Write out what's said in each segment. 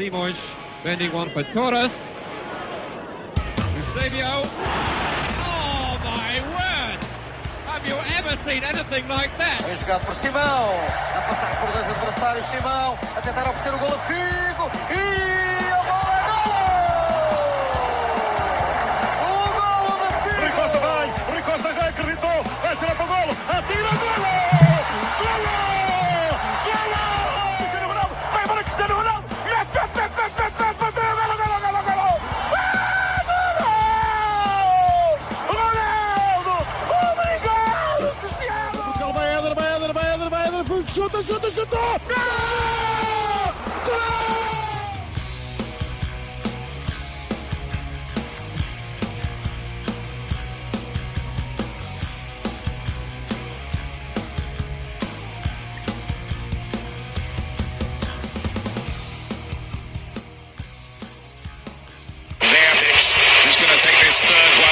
Simões, bending one for Torres. Eusebio. Oh my word! Have you ever seen anything like that? Bem jogado por Simão, a passar por dois adversários, Simão, a tentar oferecer o golo a Figo, e a bola é golo! O golo de Figo! Rui Costa já acreditou, vai tirar para o golo, atira o golo! Golo! Golo! Cristiano Ronaldo, vai para Cristiano Ronaldo, bateu, golo, golo, golo, golo! Chuta! Gol! Verdes is going to take this third one.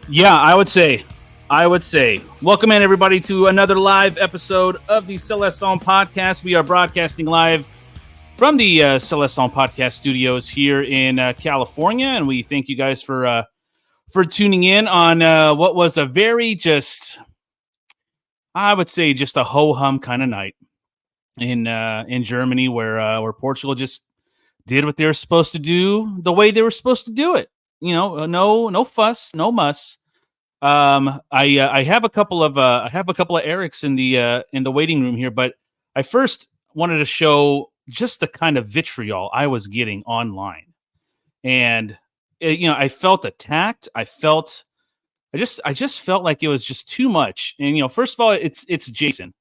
Yeah, I would say. Welcome in, everybody, to another live episode of the Seleção podcast. We are broadcasting live from the Seleção podcast studios here in California, and we thank you guys for tuning in on what was a very I would say just a ho-hum kind of night in Germany, where Portugal just did what they were supposed to do the way they were supposed to do it. You know, no fuss, no muss. I have a couple of Erics in the waiting room here, but I first wanted to show just the kind of vitriol I was getting online, and I felt attacked. I just felt like it was just too much. And first of all, it's Jason,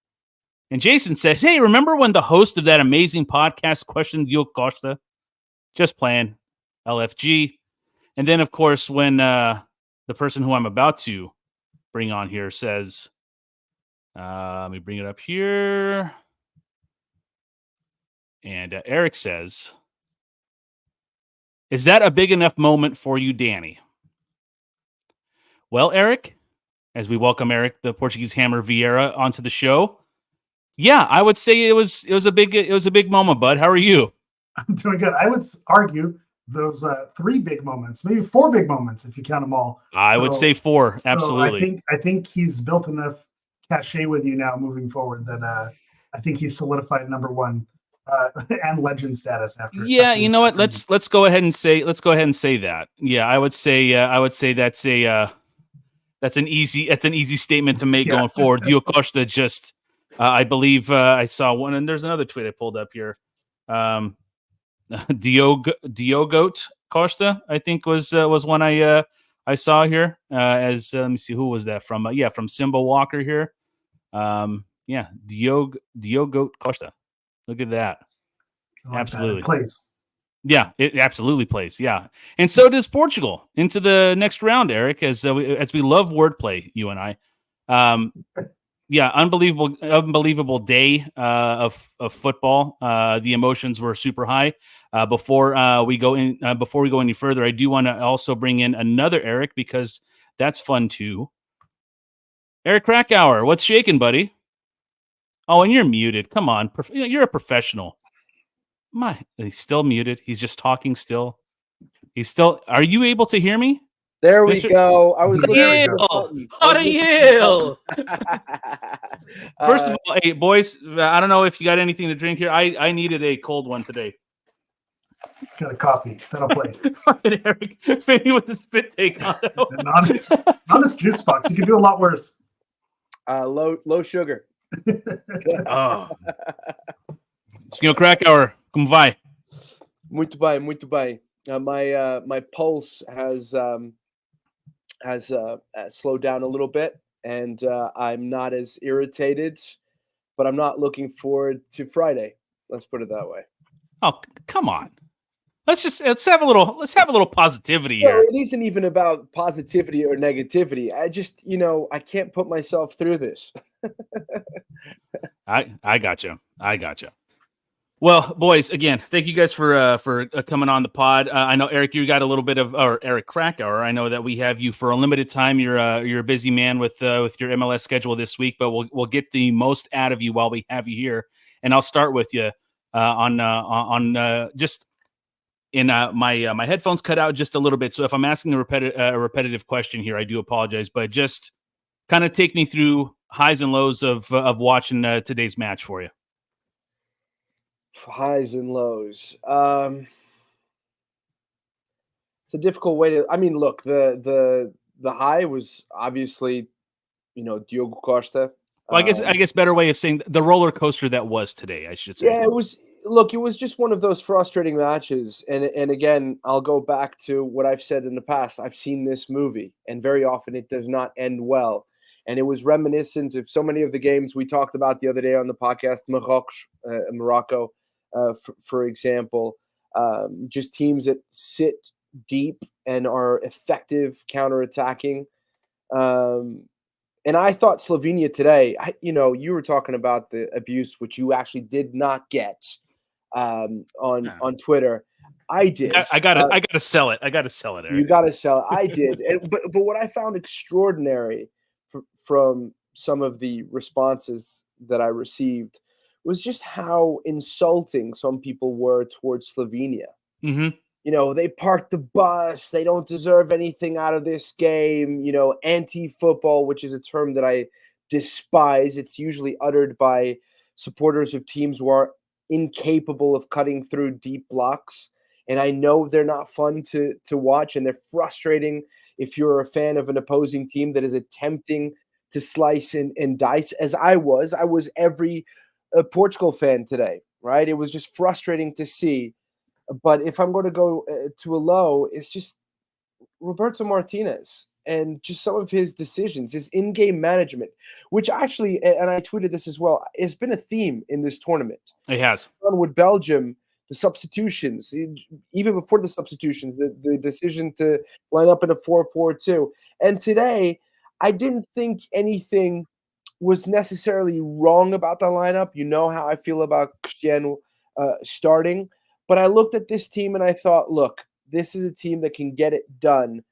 and Jason says, "Hey, remember when the host of that amazing podcast questioned Diogo Costa?" Just playing, LFG. And then, of course, when the person who I'm about to bring on here says, let me bring it up here. And Eric says, "Is that a big enough moment for you, Danny?" Well, Eric, as we welcome Eric, the Portuguese Hammer Vieira, onto the show. Yeah, I would say it was a big moment, bud. How are you? I'm doing good. I would argue those 3 big moments, maybe 4 big moments if you count them all. I would say 4, absolutely. I think he's built enough cachet with you now moving forward that I think he's solidified number 1 and legend status after. Yeah, you know what? Let's go ahead and say that. Yeah, I would say that's an easy statement to make going forward. Diogo Costa just I believe I saw one, and there's another tweet I pulled up here. Diogo Costa, I think was one I saw here. As let me see, who was that from? From Simba Walker here. Diogo Costa. Look at that. Absolutely plays. Yeah, it absolutely plays. Yeah, and so does Portugal into the next round, Eric. As we love wordplay, you and I. Unbelievable day of football. The emotions were super high. Before we go any further, I do want to also bring in another Eric because that's fun too. Eric Krakauer, what's shaking, buddy? Oh, and you're muted. Come on, you're a professional. He's still muted. He's just talking still. Are you able to hear me? There we go. I was Yale. First of all, hey boys, I don't know if you got anything to drink here. I needed a cold one today. Got a coffee. That'll play. Fucking Eric, maybe with the spit take on it. An honest juice box. You can do a lot worse. Low sugar. Senhor Krakauer, como vai? Muito bem. My pulse has slowed down a little bit, and I'm not as irritated, but I'm not looking forward to Friday. Let's put it that way. Oh, come on. Let's have a little positivity here. It isn't even about positivity or negativity. I just, I can't put myself through this. I gotcha. Well, boys, again, thank you guys for coming on the pod. I know, Eric, you got a little bit of, or Eric Krakauer. I know that we have you for a limited time. You're a busy man with your MLS schedule this week, but we'll get the most out of you while we have you here. And I'll start with you on just in my headphones cut out just a little bit. So if I'm asking a repetitive question here, I do apologize. But just kind of take me through highs and lows of watching today's match for you. Highs and lows. It's a difficult way to. I mean, look, the high was obviously, Diogo Costa. Well, I guess better way of saying the roller coaster that was today, I should say. Yeah, it was. Look, it was just one of those frustrating matches, and again, I'll go back to what I've said in the past. I've seen this movie, and very often it does not end well. And it was reminiscent of so many of the games we talked about the other day on the podcast, Morocco, for example, just teams that sit deep and are effective counterattacking. And I thought Slovenia today, you were talking about the abuse, which you actually did not get on Twitter. I did. I gotta sell it. I gotta sell it, Eric. You gotta sell it. I did. But what I found extraordinary from some of the responses that I received was just how insulting some people were towards Slovenia. Mm-hmm. They parked the bus. They don't deserve anything out of this game. Anti-football, which is a term that I despise. It's usually uttered by supporters of teams who are incapable of cutting through deep blocks. And I know they're not fun to watch, and they're frustrating if you're a fan of an opposing team that is attempting to slice and dice, as I was. I was every Portugal fan today, right? It was just frustrating to see. But if I'm going to go to a low, it's just Roberto Martínez and just some of his decisions, his in-game management, which actually, and I tweeted this as well, has been a theme in this tournament. It has. With Belgium, the substitutions, even before the substitutions, the decision to line up in a 4-4-2. And today, I didn't think anything was necessarily wrong about the lineup. You know how I feel about Cristiano starting. But I looked at this team and I thought, look, this is a team that can get it done.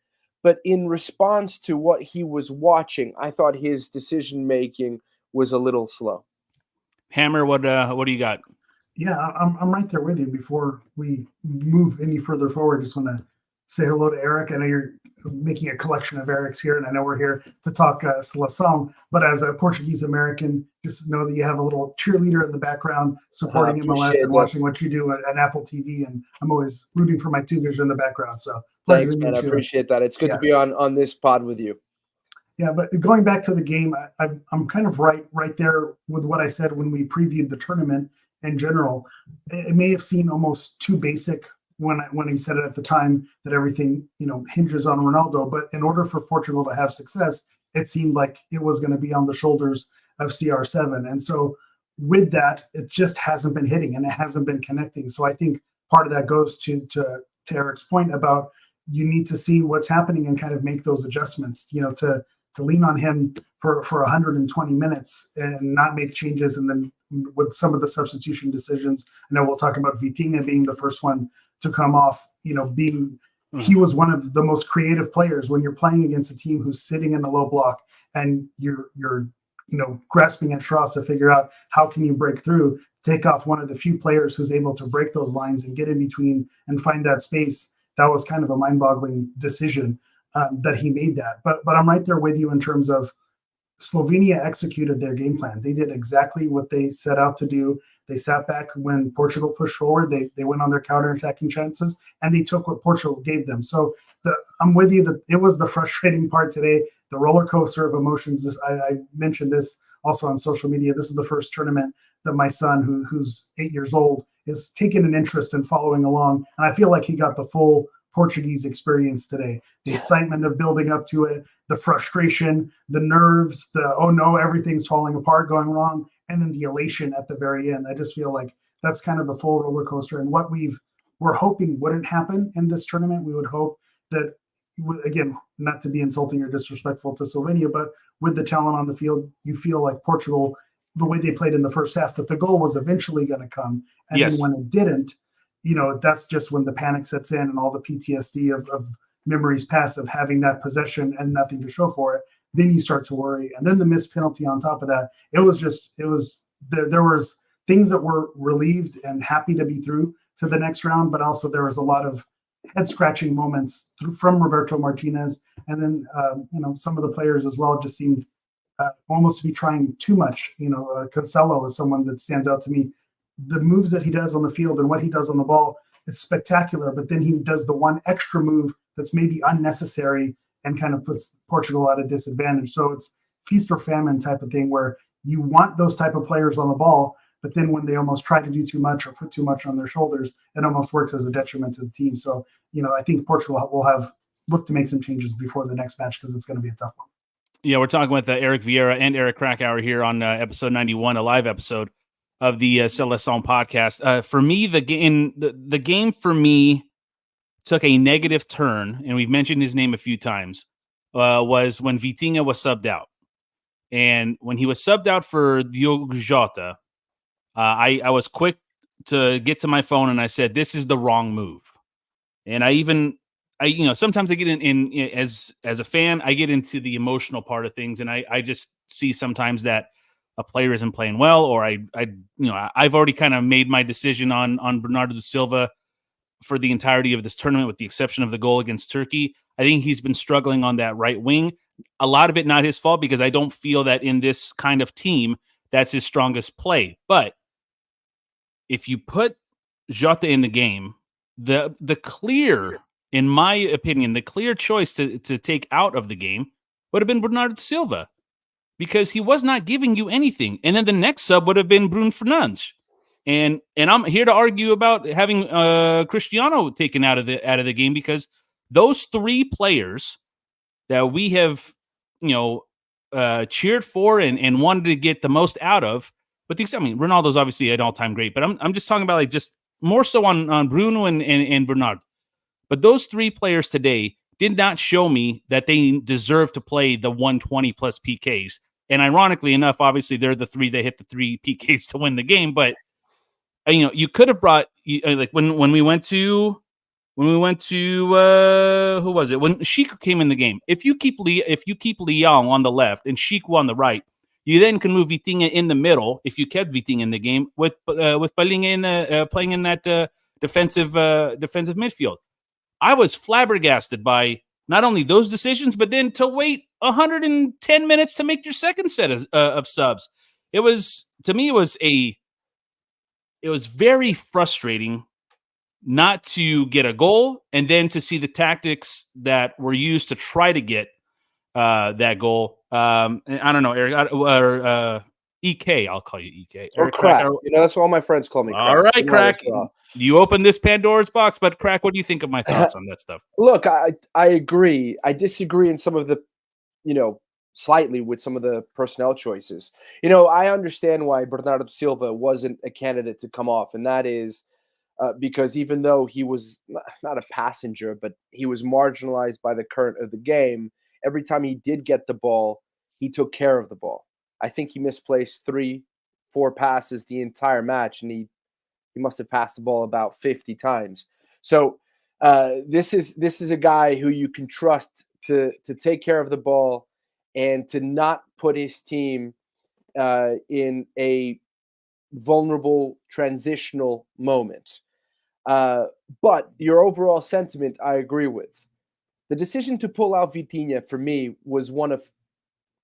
But in response to what he was watching, I thought his decision-making was a little slow. Hammer, what do you got? Yeah, I'm right there with you. Before we move any further forward, just want to say hello to Eric. I know you're making a collection of Erics here, and I know we're here to talk Seleção, but as a Portuguese American, just know that you have a little cheerleader in the background supporting MLS and watching what you do at Apple TV, and I'm always rooting for my Cougars in the background. So thanks, man. I appreciate that. It's good to be on this pod with you. Yeah, but going back to the game, I'm kind of right there with what I said when we previewed the tournament in general. It may have seemed almost too basic when he said it at the time that everything, hinges on Ronaldo. But in order for Portugal to have success, it seemed like it was going to be on the shoulders of CR7. And so with that, it just hasn't been hitting and it hasn't been connecting. So I think part of that goes to Eric's point about you need to see what's happening and kind of make those adjustments, to lean on him for 120 minutes and not make changes. And then with some of the substitution decisions, I know we'll talk about Vitinha being the first one to come off, he was one of the most creative players when you're playing against a team who's sitting in a low block and you're grasping at straws to figure out how can you break through, take off one of the few players who's able to break those lines and get in between and find that space. That was kind of a mind-boggling decision that he made that. But I'm right there with you in terms of Slovenia executed their game plan. They did exactly what they set out to do. They sat back when Portugal pushed forward. They went on their counterattacking chances, and they took what Portugal gave them. So I'm with you that it was the frustrating part today, the roller coaster of emotions. I mentioned this also on social media. This is the first tournament that my son, who's 8 years old, is taking an interest in following along. And I feel like he got the full Portuguese experience today. The excitement of building up to it, the frustration, the nerves, the, oh no, everything's falling apart, going wrong, and then the elation at the very end. I just feel like that's kind of the full roller coaster. And what we're hoping wouldn't happen in this tournament, we would hope that, again, not to be insulting or disrespectful to Slovenia, but with the talent on the field, you feel like Portugal the way they played in the first half, that the goal was eventually going to come. And Yes. then when it didn't, that's just when the panic sets in and all the PTSD of memories past of having that possession and nothing to show for it. Then you start to worry. And then the missed penalty on top of that, there was things that were relieved and happy to be through to the next round, but also there was a lot of head scratching moments from Roberto Martínez. And then, some of the players as well just seemed almost to be trying too much. Cancelo is someone that stands out to me. The moves that he does on the field and what he does on the ball, it's spectacular. But then he does the one extra move that's maybe unnecessary and kind of puts Portugal at a disadvantage. So it's feast or famine type of thing where you want those type of players on the ball, but then when they almost try to do too much or put too much on their shoulders, it almost works as a detriment to the team. So, I think Portugal will look to make some changes before the next match because it's going to be a tough one. Yeah, we're talking with Eric Vieira and Eric Krakauer here on episode 91, a live episode of the Seleção podcast. For me, the game for me took a negative turn, and we've mentioned his name a few times, was when Vitinha was subbed out. And when he was subbed out for Diogo Costa, I was quick to get to my phone and I said, this is the wrong move. And sometimes I get in as a fan, I get into the emotional part of things, and I just see sometimes that a player isn't playing well, or I've already kind of made my decision on Bernardo Silva for the entirety of this tournament, with the exception of the goal against Turkey. I think he's been struggling on that right wing. A lot of it not his fault, because I don't feel that in this kind of team that's his strongest play. But if you put Jota in the game, the clear, in my opinion, the clear choice to take out of the game would have been Bernardo Silva, because he was not giving you anything. And then the next sub would have been Bruno Fernandes. And I'm here to argue about having Cristiano taken out of the game, because those three players that we have, cheered for and wanted to get the most out of. But Ronaldo's obviously an all-time great, but I'm just talking about just more so on Bruno and Bernardo. But those three players today did not show me that they deserve to play the 120 plus PKs. And ironically enough, obviously they're the three that hit the 3 PKs to win the game. But you could have brought, like when we went to who was it? When Chico came in the game. If you keep Leão on the left and Chico on the right, you then can move Vitinha in the middle. If you kept Vitinha in the game with Palinha playing in that defensive midfield. I was flabbergasted by not only those decisions, but then to wait 110 minutes to make your second set of subs. It was very frustrating not to get a goal, and then to see the tactics that were used to try to get that goal. I don't know, Eric, or EK. I'll call you EK. Or Crack. That's what all my friends call me. Crack. All right, Crack. You open this Pandora's box, but Crack, what do you think of my thoughts on that stuff? Look, I agree. I disagree in some of the, slightly with some of the personnel choices. I understand why Bernardo Silva wasn't a candidate to come off, and that is because even though he was not a passenger, but he was marginalized by the current of the game, every time he did get the ball, he took care of the ball. I think he misplaced 3-4 passes the entire match, and he must have passed the ball about 50 times. So this is a guy who you can trust to take care of the ball and to not put his team in a vulnerable transitional moment. But your overall sentiment, I agree with. The decision to pull out Vitinha, for me, was one of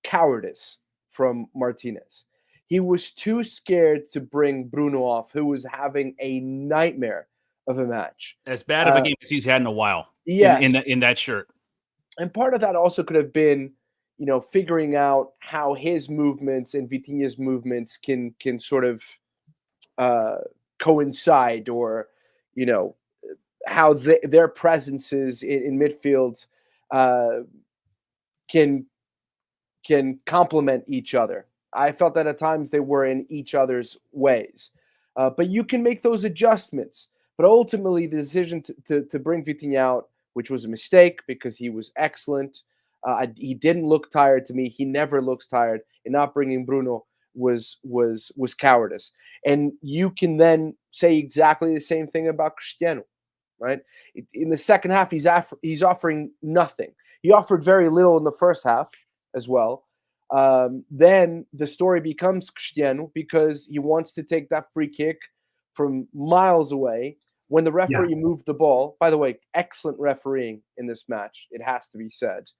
cowardice from Martinez. He was too scared to bring Bruno off, who was having a nightmare of a match. As bad of a game as he's had in a while. Yes. In that shirt. And part of that also could have been, figuring out how his movements and Vitinha's movements can sort of coincide, or, how their presences in midfield can complement each other. I felt that at times they were in each other's ways. But you can make those adjustments. But ultimately, the decision to bring Vitinha out, which was a mistake because he was excellent. He didn't look tired to me. He never looks tired. And not bringing Bruno was cowardice. And you can then say exactly the same thing about Cristiano, right? In the second half, he's offering nothing. He offered very little in the first half as well. Then the story becomes Cristiano because he wants to take that free kick from miles away when the referee moved the ball. By the way, excellent refereeing in this match, it has to be said.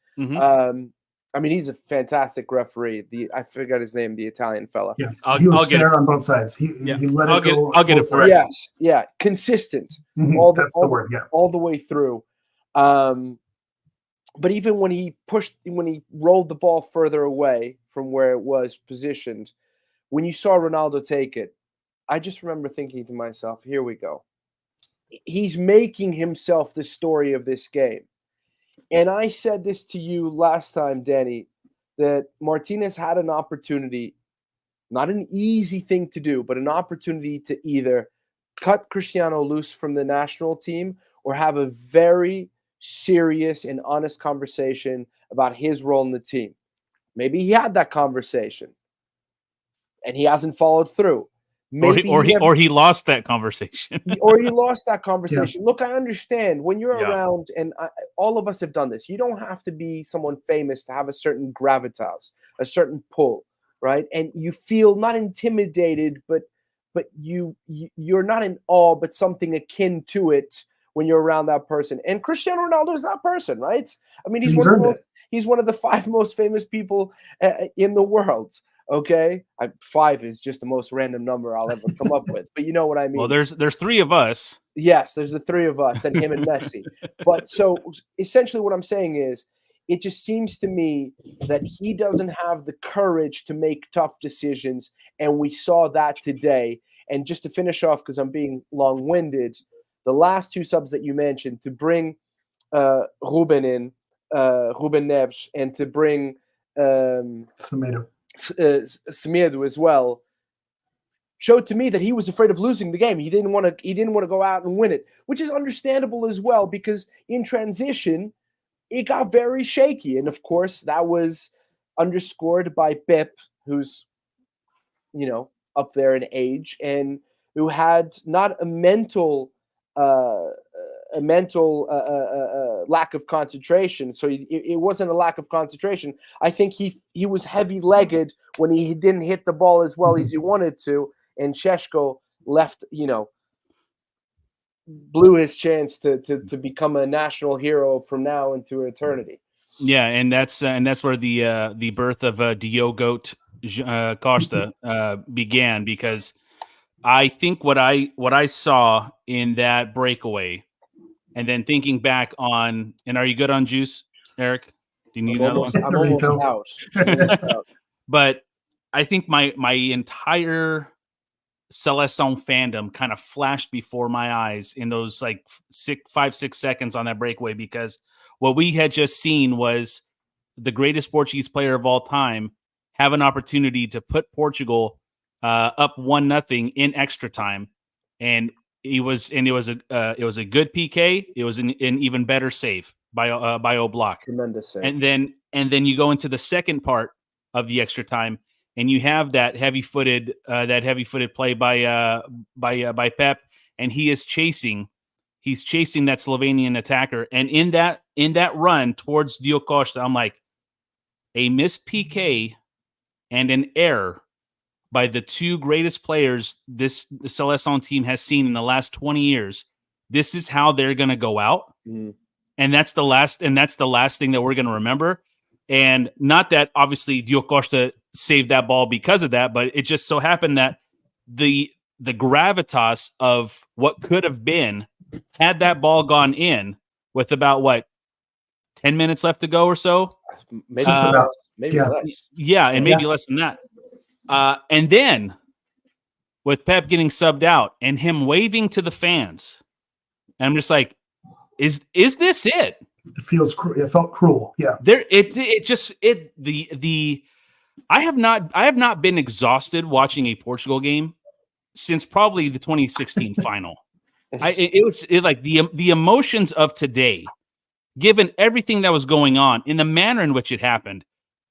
I mean, he's a fantastic referee. I forgot his name, the Italian fella. Yeah, he was fair on both sides. He let it go. I'll get it for you. Yes, consistent. That's the word. Yeah, all the way through. But even when he rolled the ball further away from where it was positioned, when you saw Ronaldo take it, I just remember thinking to myself, here we go. He's making himself the story of this game. And I said this to you last time, Danny, that Martinez had an opportunity, not an easy thing to do, but an opportunity to either cut Cristiano loose from the national team or have a very serious and honest conversation about his role in the team. Maybe he had that conversation and he hasn't followed through. Maybe or he lost that conversation. Or he lost that conversation. Yeah. Look, I understand when you're around, and all of us have done this. You don't have to be someone famous to have a certain gravitas, a certain pull, right? And you feel not intimidated, but you're not in awe, but something akin to it when you're around that person. And Cristiano Ronaldo is that person, right? I mean, he's one of the 5 most famous people in the world. Okay, 5 is just the most random number I'll ever come up with, but you know what I mean. Well, there's 3 of us. Yes, there's the 3 of us and him and Messi. But so essentially, what I'm saying is, it just seems to me that he doesn't have the courage to make tough decisions, and we saw that today. And just to finish off, because I'm being long-winded, the last 2 subs that you mentioned, to bring Ruben Neves, and to bring Semedo as well, showed to me that he was afraid of losing the game. He didn't want to go out and win it, which is understandable as well, because in transition it got very shaky, and of course that was underscored by Pepe, who's up there in age and who had not a mental lack of concentration. So it wasn't a lack of concentration. I think he was heavy-legged when he didn't hit the ball as well as he wanted to, and Šeško left, blew his chance to become a national hero from now into eternity. Yeah, and that's where the birth of Diogo Costa began, because I think what I saw in that breakaway, and then thinking back on, and are you good on juice, Eric? Do you need another one? I'm almost out. But I think my entire Seleção fandom kind of flashed before my eyes in those 5-6 seconds on that breakaway, because what we had just seen was the greatest Portuguese player of all time have an opportunity to put Portugal up 1-0 in extra time, and it was a good PK. It was an even better save by Oblak. Tremendous save. And then you go into the second part of the extra time, and you have that heavy-footed play by Pepe, and he's chasing that Slovenian attacker, and in that run towards Diogo Costa, I'm like, a missed PK and an error by the 2 greatest players the Seleção team has seen in the last 20 years. This is how they're going to go out. Mm-hmm. And that's the last thing that we're going to remember. And not that obviously Diogo Costa saved that ball because of that, but it just so happened that the gravitas of what could have been, had that ball gone in with about 10 minutes left to go or so. Maybe less. Yeah, and maybe less than that. And then with Pep getting subbed out and him waving to the fans, and I'm just like, is this it? It felt cruel. Yeah. I have not been exhausted watching a Portugal game since probably the 2016 final. The emotions of today, given everything that was going on in the manner in which it happened,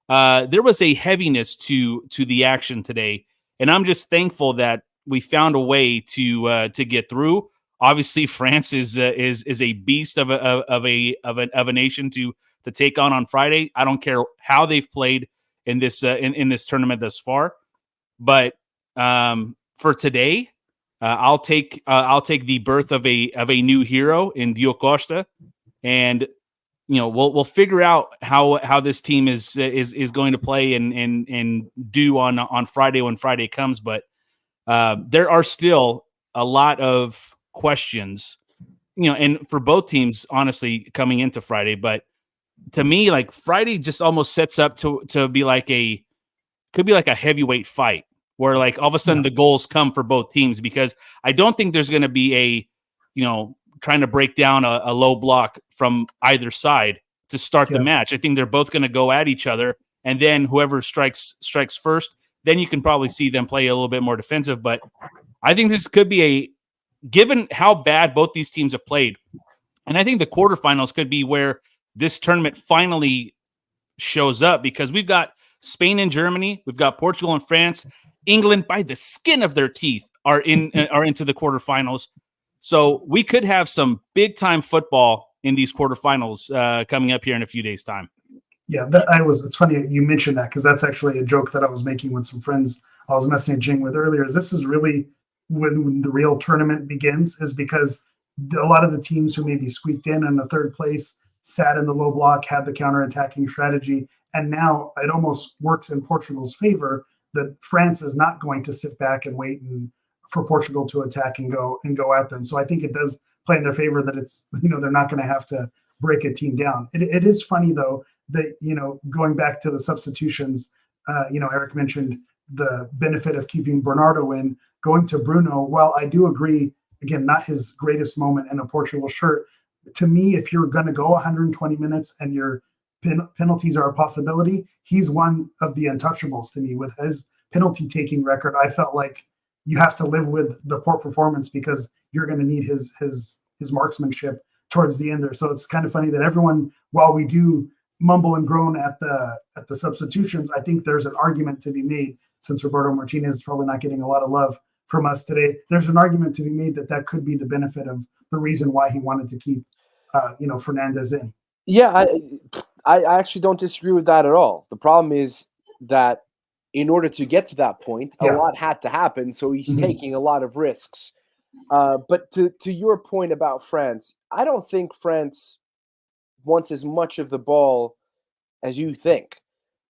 there was a heaviness to the action today, and I'm just thankful that we found a way to get through. Obviously, France is a beast of a nation to take on Friday. I don't care how they've played in this in this tournament thus far, but for today, I'll take the birth of a new hero in Diogo Costa, and we'll figure out how this team is going to play and do on Friday when Friday comes. But there are still a lot of questions, and for both teams, honestly, coming into Friday. But to me, like, Friday just almost sets up to be like could be like a heavyweight fight where, like, all of a sudden the goals come for both teams, because I don't think there's going to be trying to break down a low block from either side to start the match. I think they're both going to go at each other, and then whoever strikes first, then you can probably see them play a little bit more defensive. But I think this could be given how bad both these teams have played, and I think the quarterfinals could be where this tournament finally shows up, because we've got Spain and Germany, we've got Portugal and France, England by the skin of their teeth are into the quarterfinals. So we could have some big time football in these quarterfinals coming up here in a few days' time. Yeah, it's funny you mentioned that, because that's actually a joke that I was making with some friends I was messaging with earlier. This is really when the real tournament begins, is because a lot of the teams who maybe squeaked in the third place sat in the low block, had the counterattacking strategy, and now it almost works in Portugal's favor that France is not going to sit back and wait for Portugal to attack and go at them. So I think it does play in their favor that it's, they're not going to have to break a team down. It is funny though that, going back to the substitutions, Eric mentioned the benefit of keeping Bernardo in, going to Bruno. While I do agree, again, not his greatest moment in a Portugal shirt, to me, if you're going to go 120 minutes and your penalties are a possibility, he's one of the untouchables to me. With his penalty taking record, I felt like you have to live with the poor performance, because you're going to need his marksmanship towards the end there. So it's kind of funny that everyone, while we do mumble and groan at the substitutions, I think there's an argument to be made, since Roberto Martínez is probably not getting a lot of love from us today. There's an argument to be made that could be the benefit of the reason why he wanted to keep Fernandes in. Yeah, I actually don't disagree with that at all. The problem is that in order to get to that point, a lot had to happen, so he's taking a lot of risks. But to your point about France, I don't think France wants as much of the ball as you think.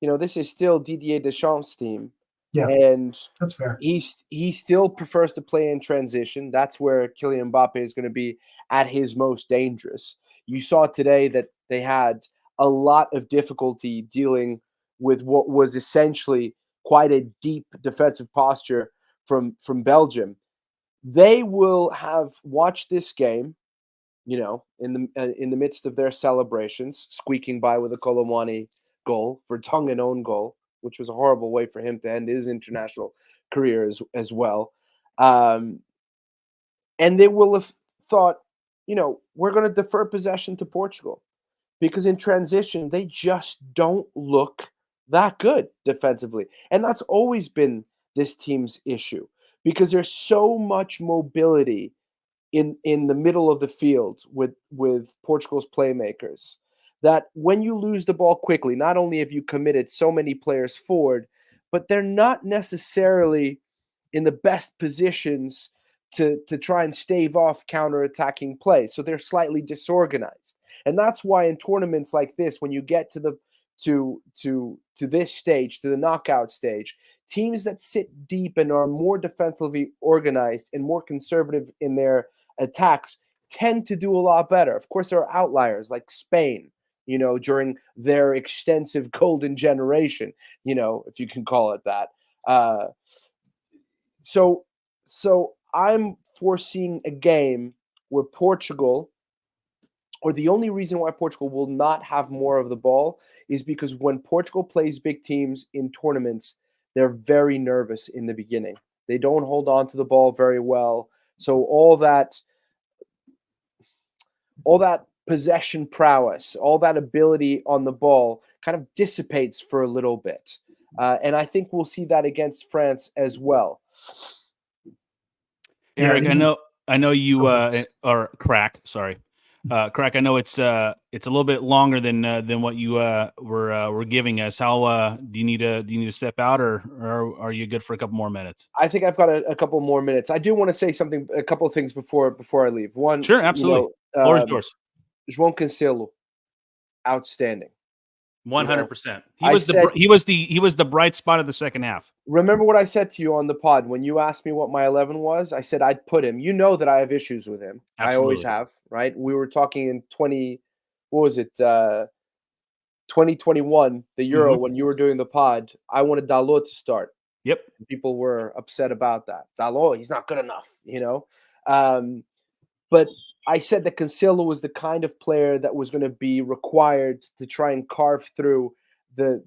This is still Didier Deschamps' team. Yeah, and that's fair. He still prefers to play in transition. That's where Kylian Mbappe is going to be at his most dangerous. You saw today that they had a lot of difficulty dealing with what was essentially quite a deep defensive posture from Belgium. They will have watched this game, in the midst of their celebrations, squeaking by with a Colomwani goal for Tongan own goal, which was a horrible way for him to end his international career as well. And they will have thought, we're going to defer possession to Portugal, because in transition, they just don't look that good defensively. And that's always been this team's issue, because there's so much mobility in the middle of the field with Portugal's playmakers, that when you lose the ball quickly, not only have you committed so many players forward, but they're not necessarily in the best positions to try and stave off counterattacking play. So they're slightly disorganized. And that's why in tournaments like this, when you get to this stage, to the knockout stage, teams that sit deep and are more defensively organized and more conservative in their attacks tend to do a lot better. Of course, there are outliers like Spain, during their extensive golden generation, if you can call it that. So I'm foreseeing a game where Portugal, or the only reason why Portugal will not have more of the ball, is because when Portugal plays big teams in tournaments, they're very nervous in the beginning. They don't hold on to the ball very well. So all that possession prowess, all that ability on the ball kind of dissipates for a little bit. And I think we'll see that against France as well. Eric, I know you or Crack, sorry. Crack, I know it's a little bit longer than what you were giving us. How do you need to step out, or are you good for a couple more minutes? I think I've got a couple more minutes. I do want to say a couple of things before I leave. One, sure, absolutely. Floor is yours. João Cancelo, outstanding. 100%. He was the bright spot of the second half. Remember what I said to you on the pod when you asked me what my 11 was? I said I'd put him. You know that I have issues with him. Absolutely. I always have, right? We were talking in 2021, the Euro, when you were doing the pod. I wanted Dalot to start. Yep. People were upset about that. Dalot, he's not good enough, But I said that Cancelo was the kind of player that was going to be required to try and carve through the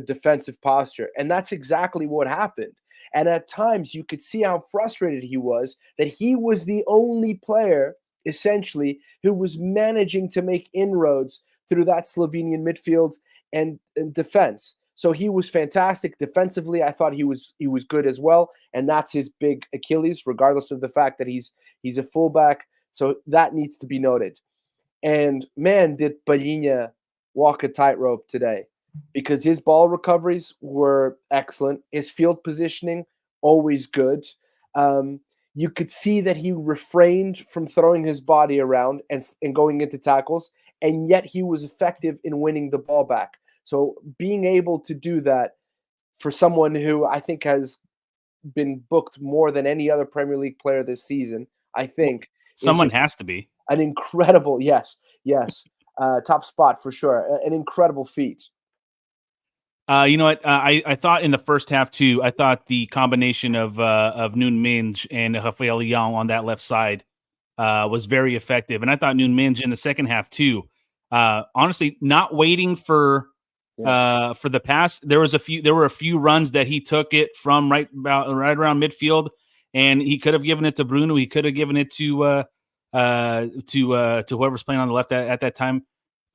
defensive posture. And that's exactly what happened. And at times you could see how frustrated he was that he was the only player, essentially, who was managing to make inroads through that Slovenian midfield and defense. So he was fantastic defensively. I thought he was good as well. And that's his big Achilles, regardless of the fact that he's a fullback. So that needs to be noted. And man, did Palhinha walk a tightrope today, because his ball recoveries were excellent. His field positioning, always good. You could see that he refrained from throwing his body around and going into tackles, and yet he was effective in winning the ball back. So being able to do that for someone who I think has been booked more than any other Premier League player this season, I think. Someone has to be. An incredible, yes, top spot for sure. An incredible feat. You know what? I thought in the first half too. I thought the combination of Nunes and Rafael Leão on that left side was very effective, and I thought Nunes in the second half too. Honestly, not waiting for the pass. There were a few runs that he took it from right around midfield. And he could have given it to Bruno. He could have given it to whoever's playing on the left at that time.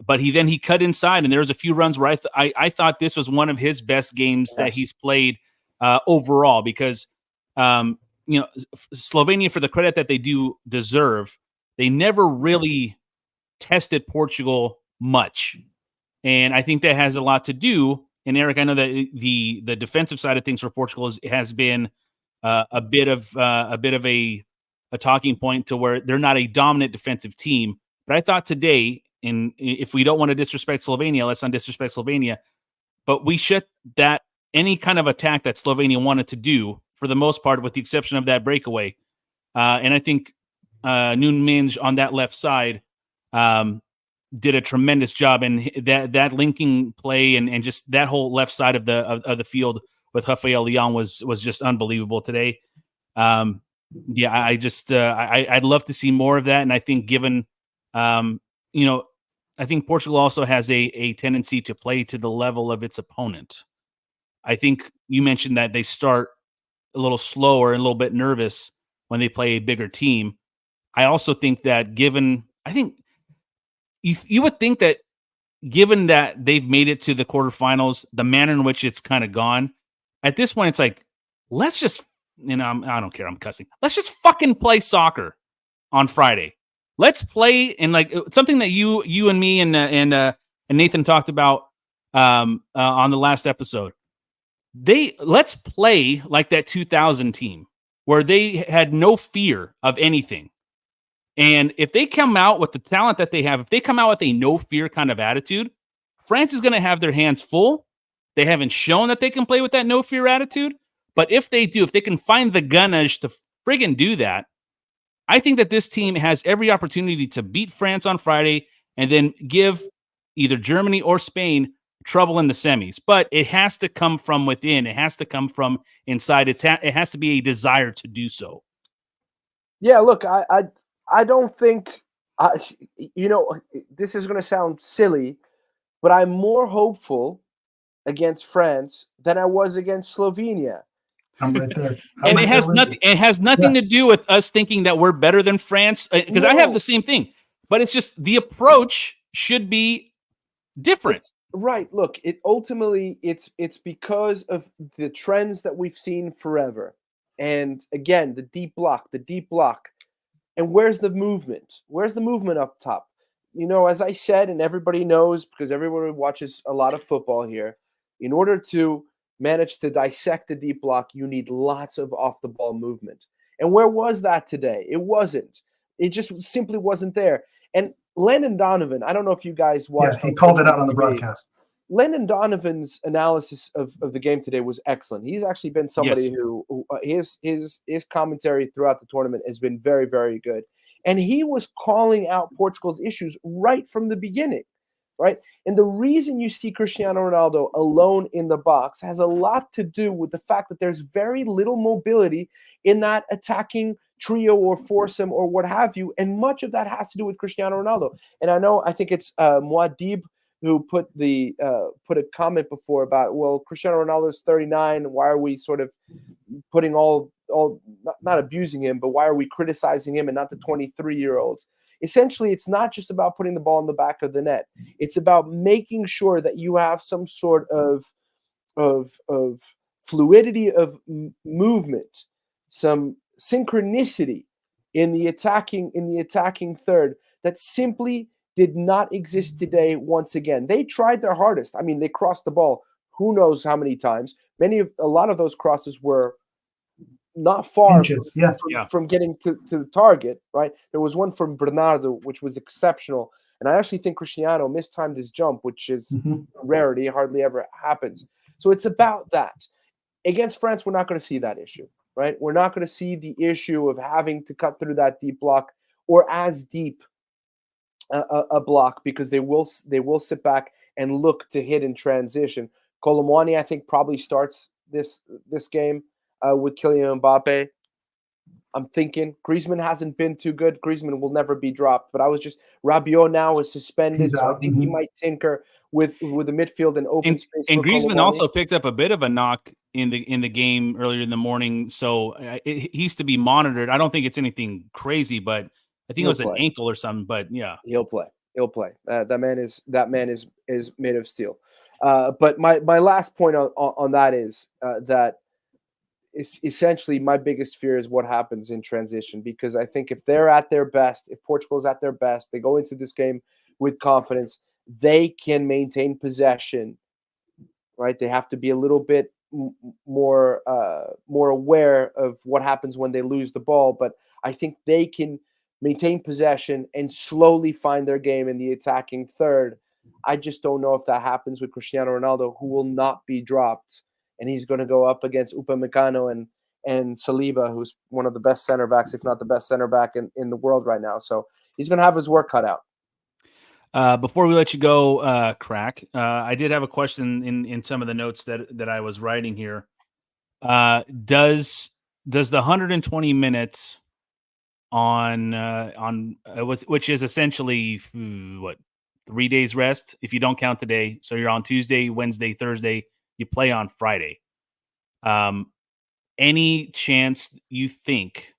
But he cut inside, and there was a few runs where I thought this was one of his best games that he's played overall, because Slovenia, for the credit that they do deserve, they never really tested Portugal much, and I think that has a lot to do. And Eric, I know that the defensive side of things for Portugal has been a bit of a talking point to where they're not a dominant defensive team. But I thought today, and if we don't want to disrespect Slovenia, let's not disrespect Slovenia, but we shut that any kind of attack that Slovenia wanted to do for the most part, with the exception of that breakaway. And I think Nunes on that left side did a tremendous job, and that linking play and just that whole left side of the field with Rafael Leão was just unbelievable today. I'd love to see more of that. And I think given, I think Portugal also has a tendency to play to the level of its opponent. I think you mentioned that they start a little slower and a little bit nervous when they play a bigger team. I also think that you would think that given that they've made it to the quarterfinals, the manner in which it's kind of gone, at this point, it's like, let's just, I don't care. I'm cussing. Let's just fucking play soccer on Friday. Let's play, and like something that you and me and Nathan talked about on the last episode. Let's play like that 2000 team where they had no fear of anything. And if they come out with the talent that they have, if they come out with a no fear kind of attitude, France is going to have their hands full. They haven't shown that they can play with that no fear attitude. But if they do, if they can find the gunnage to friggin' do that, I think that this team has every opportunity to beat France on Friday and then give either Germany or Spain trouble in the semis. But it has to come from within. It has to come from inside. It has to be a desire to do so. Yeah, look, I don't think, this is going to sound silly, but I'm more hopeful against France than I was against Slovenia. I'm right there. And it has nothing to do with us thinking that we're better than France, because I have the same thing. but it's just the approach should be different. Right. Look, it's because of the trends that we've seen forever. And again, the deep block. And where's the movement? Where's the movement up top? As I said, and everybody knows because everybody watches a lot of football here, in order to manage to dissect the deep block, you need lots of off the ball movement. And where was that today? It wasn't. It just simply wasn't there. And Landon Donovan, I don't know if you guys watched. Yeah, he called it out on the broadcast. Landon Donovan's analysis of the game today was excellent. He's actually been somebody who his commentary throughout the tournament has been very, very good. And he was calling out Portugal's issues right from the beginning, right? And the reason you see Cristiano Ronaldo alone in the box has a lot to do with the fact that there's very little mobility in that attacking trio or foursome or what have you. And much of that has to do with Cristiano Ronaldo. And I think it's Muad'Dib who put a comment before about, well, Cristiano Ronaldo is 39. Why are we sort of putting all not abusing him, but why are we criticizing him and not the 23-year-olds? Essentially, it's not just about putting the ball in the back of the net. It's about making sure that you have some sort of fluidity of movement, some synchronicity in the attacking third that simply did not exist today. Once again, they tried their hardest. I mean, they crossed the ball who knows how many times. A lot of those crosses were not far from getting to the target, right? There was one from Bernardo, which was exceptional. And I actually think Cristiano mistimed his jump, which is a rarity, hardly ever happens. So it's about that. Against France, we're not going to see that issue, right? We're not going to see the issue of having to cut through that deep block or as deep a block, because they will sit back and look to hit in transition. Colomwani, I think, probably starts this game with Kylian Mbappe. I'm thinking Griezmann hasn't been too good. Griezmann will never be dropped. But Rabiot now is suspended, so I think he might tinker with the midfield and open space. And Griezmann also picked up a bit of a knock in the game earlier in the morning, so he's to be monitored. I don't think it's anything crazy, but I think it was an ankle or something. But yeah, he'll play. That man is made of steel. But my last point on that is that essentially my biggest fear is what happens in transition, because I think if they're at their best, if Portugal's at their best, they go into this game with confidence, they can maintain possession, right? They have to be a little bit more aware of what happens when they lose the ball, but I think they can maintain possession and slowly find their game in the attacking third. I just don't know if that happens with Cristiano Ronaldo, who will not be dropped. And he's going to go up against Upamecano and Saliba, who's one of the best center backs, if not the best center back in the world right now. So he's going to have his work cut out. Before we let you go, Crack, I did have a question in some of the notes that I was writing here. Does the 120 minutes which is essentially 3 days rest if you don't count today, so you're on Tuesday, Wednesday, Thursday, you play on Friday. Any chance you think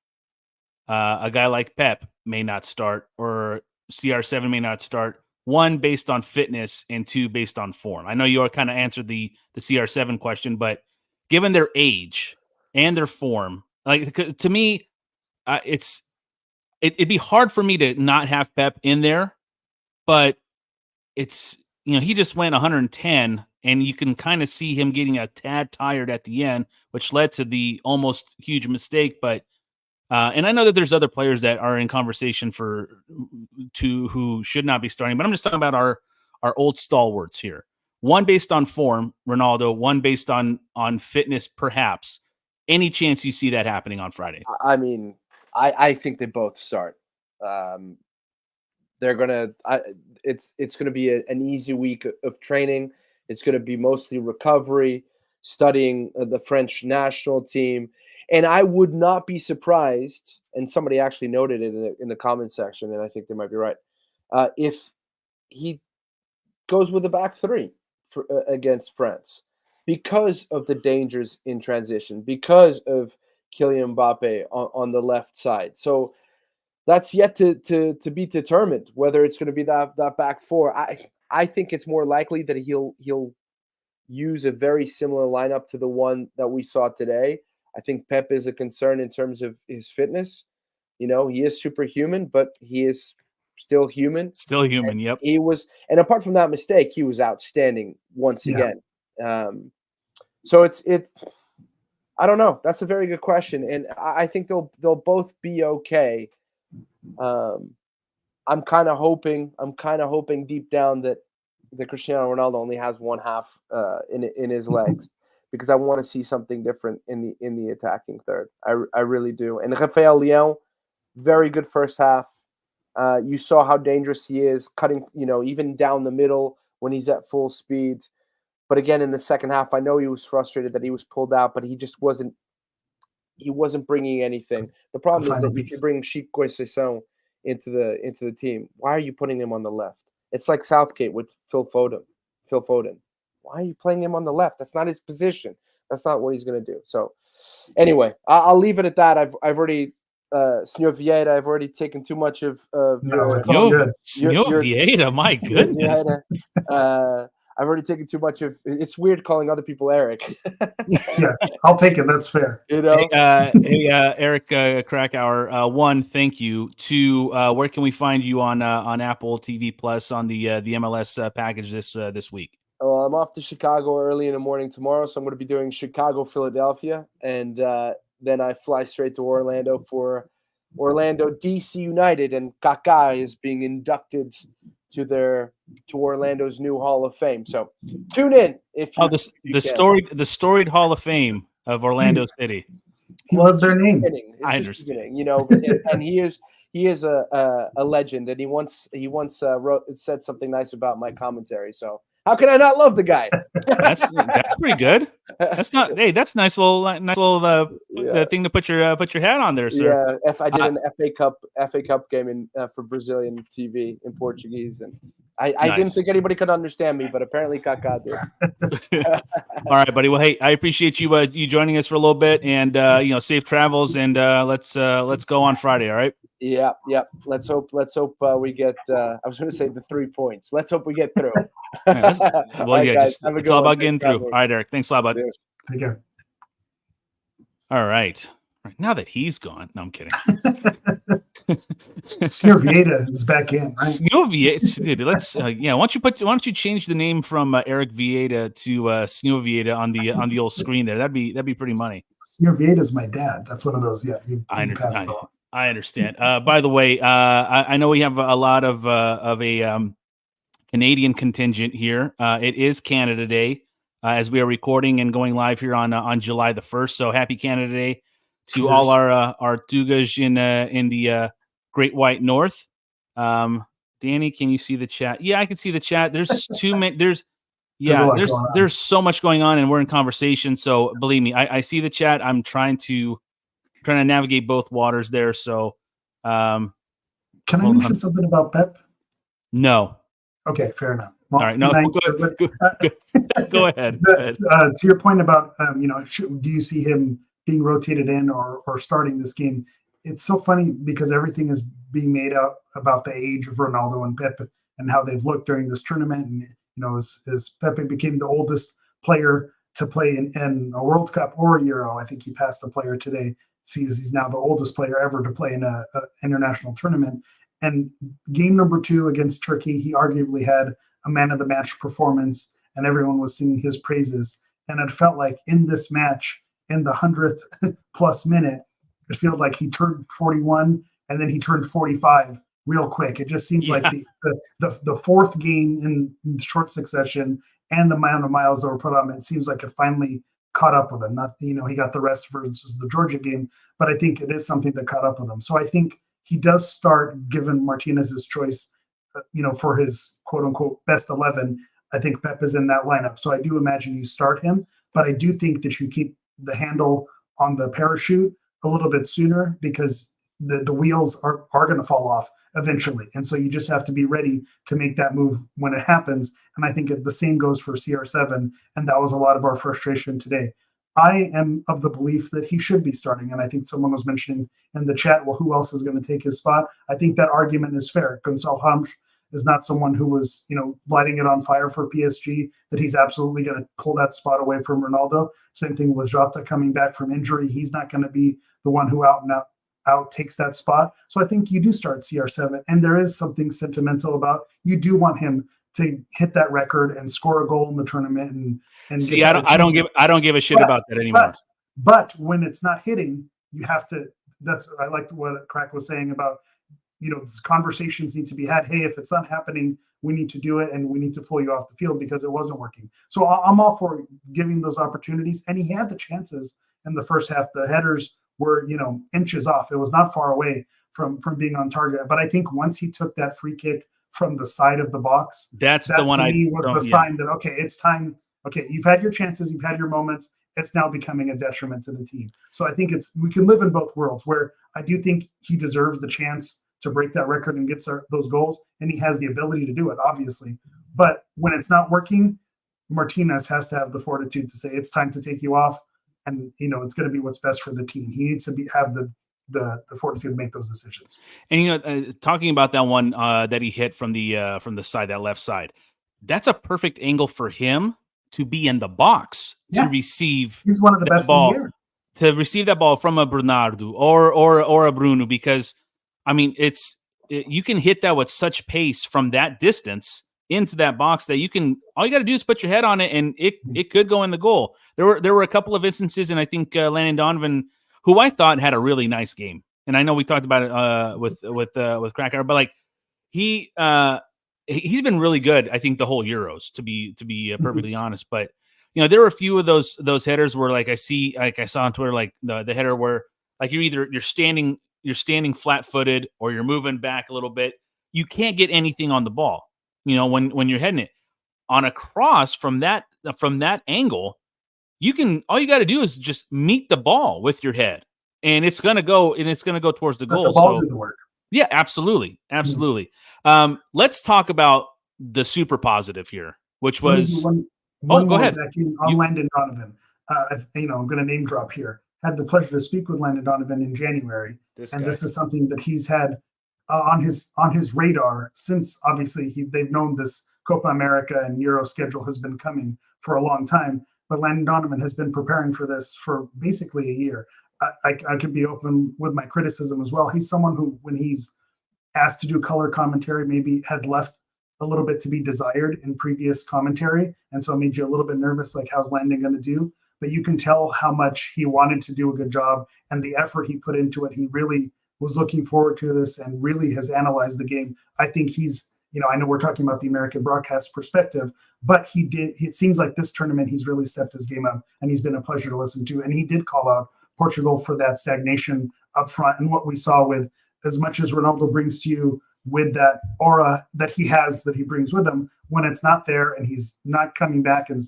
a guy like Pep may not start, or CR7 may not start? One, based on fitness, and two, based on form. I know you kind of answered the CR7 question, but given their age and their form, like, to me, it'd be hard for me to not have Pep in there, but it's, he just went 110, and you can kind of see him getting a tad tired at the end, which led to the almost huge mistake. But and I know that there's other players that are in conversation who should not be starting, but I'm just talking about our old stalwarts here. One based on form, Ronaldo. One based on fitness, perhaps. Any chance you see that happening on Friday? I mean, I think they both start. They're gonna. It's gonna be an easy week of training. It's gonna be mostly recovery, studying the French national team, and I would not be surprised. And somebody actually noted it in the comment section, and I think they might be right. If he goes with the back three against France, because of the dangers in transition, because of Kylian Mbappe on the left side. So that's yet to be determined whether it's going to be that back four. I think it's more likely that he'll use a very similar lineup to the one that we saw today. I think Pepe is a concern in terms of his fitness. He is superhuman, but he is still human. Still human, and yep. And apart from that mistake, he was outstanding once again. So it's I don't know. That's a very good question, and I think they'll both be okay. I'm kind of hoping deep down that Cristiano Ronaldo only has one half in his legs, because I want to see something different in the attacking third. I really do. And Rafael Leão, very good first half. You saw how dangerous he is, cutting, even down the middle when he's at full speed. But again, in the second half, I know he was frustrated that he was pulled out, but he just wasn't bringing anything. The problem is that if you bring Chico Seleção into the team, why are you putting him on the left? It's like Southgate with Phil Foden. Why are you playing him on the left? That's not his position. That's not what he's going to do. So anyway, I'll leave it at that. I've already Senor Vieira, I've already taken too much of it's all good. Senor Vieira, my goodness. I've already taken too much of. It's weird calling other people Eric. Yeah, I'll take it. That's fair. Hey, Eric Krakauer. One, thank you. Two, where can we find you on Apple TV Plus on the MLS package this week? Well, I'm off to Chicago early in the morning tomorrow, so I'm going to be doing Chicago, Philadelphia, and then I fly straight to Orlando for Orlando DC United, and Kaká is being inducted to Orlando's new Hall of Fame. So tune in if you the storied Hall of Fame of Orlando City. He was their name. I understand. And he is a legend, and he once said something nice about my commentary. So how can I not love the guy? That's pretty good. That's nice little thing to put your hat on there, sir. Yeah, I did an FA Cup game for Brazilian TV in Portuguese, and I didn't think anybody could understand me, but apparently Kaká did. All right, buddy. Well, hey, I appreciate you joining us for a little bit, and safe travels, and let's go on Friday. All right. Yeah. Let's hope we get. I was going to say the 3 points. Let's hope we get through. It's all about getting through. All right, Eric. Thanks a lot, bud. Take care. All right. Now that he's gone, no, I'm kidding. Senor Vieira is back in, right? Senor Vieira, dude. Let's why don't you change the name from Eric Vieira to Senor Vieira on the old screen there? That'd be pretty money. Senor Vieira is my dad. That's one of those. Yeah, I understand. I understand. By the way, I know we have a lot of a Canadian contingent here. It is Canada Day as we are recording and going live here on July the 1st. So happy Canada Day to all our Dugas in the Great White North. Danny, can you see the chat? Yeah, I can see the chat. There's there's so much going on, and we're in conversation. So believe me, I see the chat. I'm trying to navigate both waters there. So, can I mention something about Pep? No. Okay, fair enough. Well, all right, no, go ahead. To your point about do you see him being rotated in or starting this game? It's so funny because everything is being made up about the age of Ronaldo and Pepe and how they've looked during this tournament. And as Pepe became the oldest player to play in a World Cup or a Euro, I think he passed a player today. He's now the oldest player ever to play in a international tournament. And game number 2 against Turkey, he arguably had a man of the match performance, and everyone was singing his praises. And it felt like in this match, in the 100th plus minute, it felt like he turned 41 and then he turned 45 real quick. It just seemed like the fourth game in short succession and the amount of miles that were put on, it seems like it finally caught up with him. Not, he got the rest versus the Georgia game, but I think it is something that caught up with him. So I think he does start, given Martinez's choice, for his quote unquote best 11. I think Pep is in that lineup. So I do imagine you start him, but I do think that you keep the handle on the parachute a little bit sooner because the wheels are going to fall off eventually. And so you just have to be ready to make that move when it happens. And I think the same goes for CR7. And that was a lot of our frustration today. I am of the belief that he should be starting. And I think someone was mentioning in the chat, well, who else is going to take his spot? I think that argument is fair. Gonçalo Ramos is not someone who was, lighting it on fire for PSG, that he's absolutely going to pull that spot away from Ronaldo. Same thing with Jota coming back from injury. He's not going to be the one who out takes that spot. So I think you do start CR7. And there is something sentimental about, you do want him to hit that record and score a goal in the tournament and see, I don't give a shit about that anymore. But when it's not hitting, you have to. I like what Crack was saying about, conversations need to be had. Hey, if it's not happening, we need to do it, and we need to pull you off the field because it wasn't working. So I'm all for giving those opportunities, and he had the chances in the first half. The headers were, inches off. It was not far away from being on target. But I think once he took that free kick from the side of the box, that the one was the sign that, okay, it's time. Okay, you've had your chances, you've had your moments. It's now becoming a detriment to the team. So I think we can live in both worlds, where I do think he deserves the chance to break that record and get those goals, and he has the ability to do it, obviously. But when it's not working, Martinez has to have the fortitude to say it's time to take you off, and it's going to be what's best for the team. He needs to have the fortitude to make those decisions. And talking about that one that he hit from the side, that left side, that's a perfect angle for him to be in the box to receive. He's one of the best ball, in the air. to receive that ball from a Bernardo or a Bruno, because I mean you can hit that with such pace from that distance into that box that all you got to do is put your head on it, and it could go in the goal. There were a couple of instances, and I think Landon Donovan, who I thought had a really nice game, and I know we talked about it with Krakauer, but like he's been really good, I think, the whole Euros, to be perfectly honest. But there were a few of those headers where I saw on Twitter, like the header where like you're standing flat-footed or you're moving back a little bit. You can't get anything on the ball, when you're heading it on a cross from that angle. All you got to do is just meet the ball with your head, and it's gonna go towards the goal. The ball did the work. Yeah, absolutely. Let's talk about the super positive here, which was go ahead. On Landon Donovan. I'm going to name drop here. Had the pleasure to speak with Landon Donovan in January, this is something that he's had on his radar since, obviously, they've known this Copa America and Euro schedule has been coming for a long time. But Landon Donovan has been preparing for this for basically a year. I could be open with my criticism as well. He's someone who, when he's asked to do color commentary, maybe had left a little bit to be desired in previous commentary. And so it made you a little bit nervous, like, how's Landon going to do? But you can tell how much he wanted to do a good job and the effort he put into it. He really was looking forward to this and really has analyzed the game. I think he's, I know we're talking about the American broadcast perspective, but it seems like this tournament, he's really stepped his game up, and he's been a pleasure to listen to. And he did call out Portugal for that stagnation up front. And what we saw with, as much as Ronaldo brings to you with that aura that he has, that he brings with him, when it's not there and he's not coming back and,